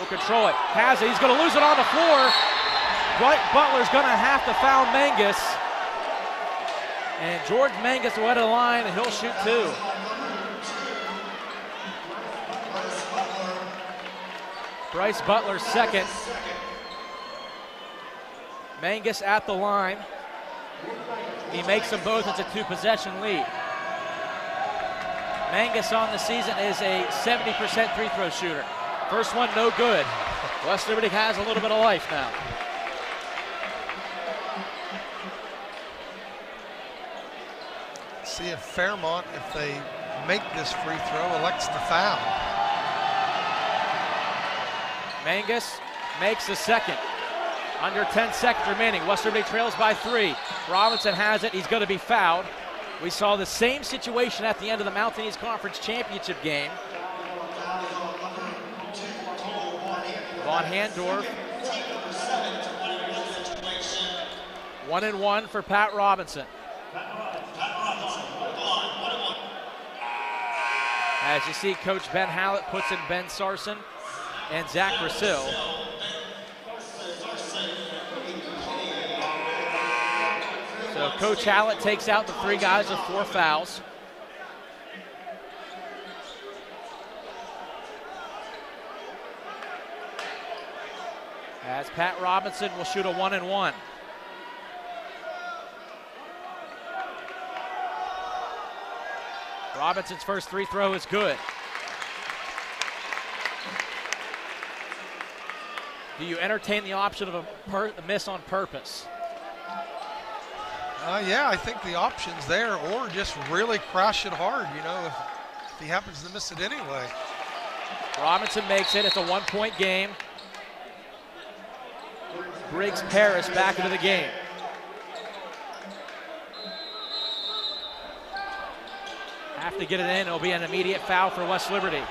will control it. Has it. He's going to lose it on the floor. Butler's going to have to foul Mangus. And George Mangus will head to the line, and he'll shoot 2. Bryce Butler's second. Mangus at the line. He makes them both. It's a 2-possession lead. Mangus on the season is a 70% free throw shooter. First one, no good. West Liberty has a little bit of life now. See if Fairmont, if they make this free throw, elects to foul. Mangus makes the second. Under 10 seconds remaining. West Liberty trails by 3. Robinson has it. He's going to be fouled. We saw the same situation at the end of the Mountain East Conference Championship game. Von Handorf. 1-1 for Pat Robinson. As you see, Coach Ben Hallett puts in Ben Sarson and Zach Brasil. So Coach Hallett takes out the 3 guys with 4 fouls. As Pat Robinson will shoot a 1-1. Robinson's first free throw is good. Do you entertain the option of a miss on purpose? Yeah, I think the option's there, or just really crash it hard, you know, if he happens to miss it anyway. Robinson makes it. It's a 1-point game. Briggs Paris back into the game. Have to get it in. It'll be an immediate foul for West Liberty.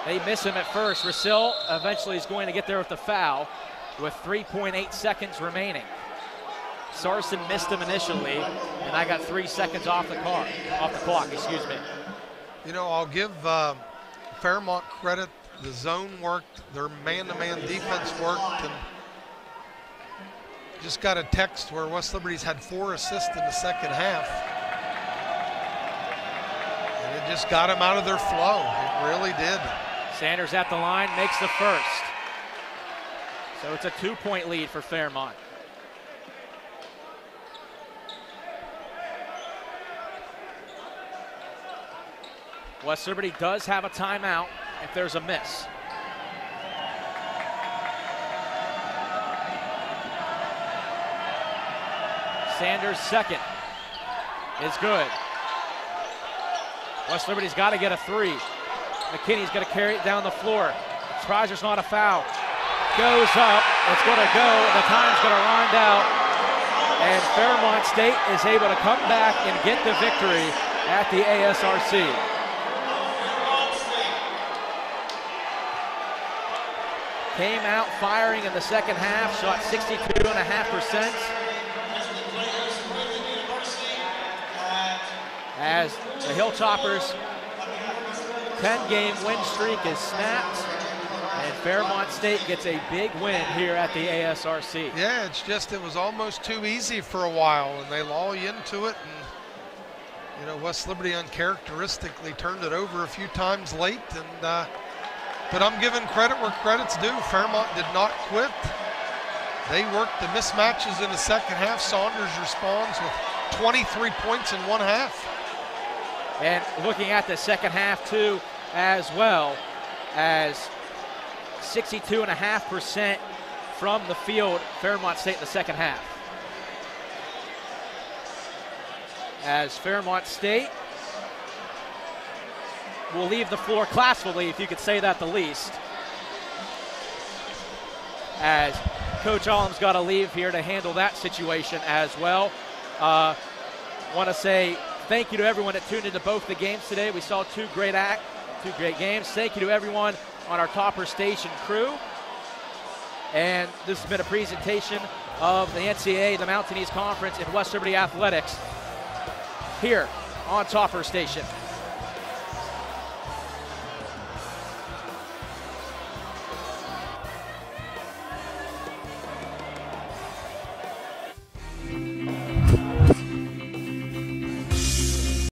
They miss him at first. Rasil eventually is going to get there with the foul with 3.8 seconds remaining. Sarson missed him initially, and I got 3 seconds off the clock, excuse me. You know, I'll give Fairmont credit. The zone worked, their man-to-man defense worked, and just got a text where West Liberty's had 4 assists in the second half. And it just got them out of their flow. It really did. Sanders at the line, makes the first. So it's a 2-point lead for Fairmont. West Liberty does have a timeout if there's a miss. Sanders' second is good. West Liberty's got to get a 3. McKinney's going to carry it down the floor. Surprise, there's not a foul. Goes up, it's going to go, the time's going to run out, and Fairmont State is able to come back and get the victory at the ASRC. Came out firing in the second half, shot 62.5%. As the Hilltoppers' 10-game win streak is snapped, and Fairmont State gets a big win here at the ASRC. Yeah, it's just it was almost too easy for a while, and they lull you into it. And you know, West Liberty uncharacteristically turned it over a few times late, and but I'm giving credit where credit's due. Fairmont did not quit. They worked the mismatches in the second half. Saunders responds with 23 points in 1 half. And looking at the second half too, as well, as 62.5% from the field, Fairmont State in the second half. As Fairmont State will leave the floor classfully, if you could say that the least. As Coach Allum's got to leave here to handle that situation as well. Want to say thank you to everyone that tuned into both the games today. We saw two great games. Thank you to everyone on our Topper Station crew. And this has been a presentation of the NCAA, the Mountain East Conference, and West Liberty Athletics here on Topper Station.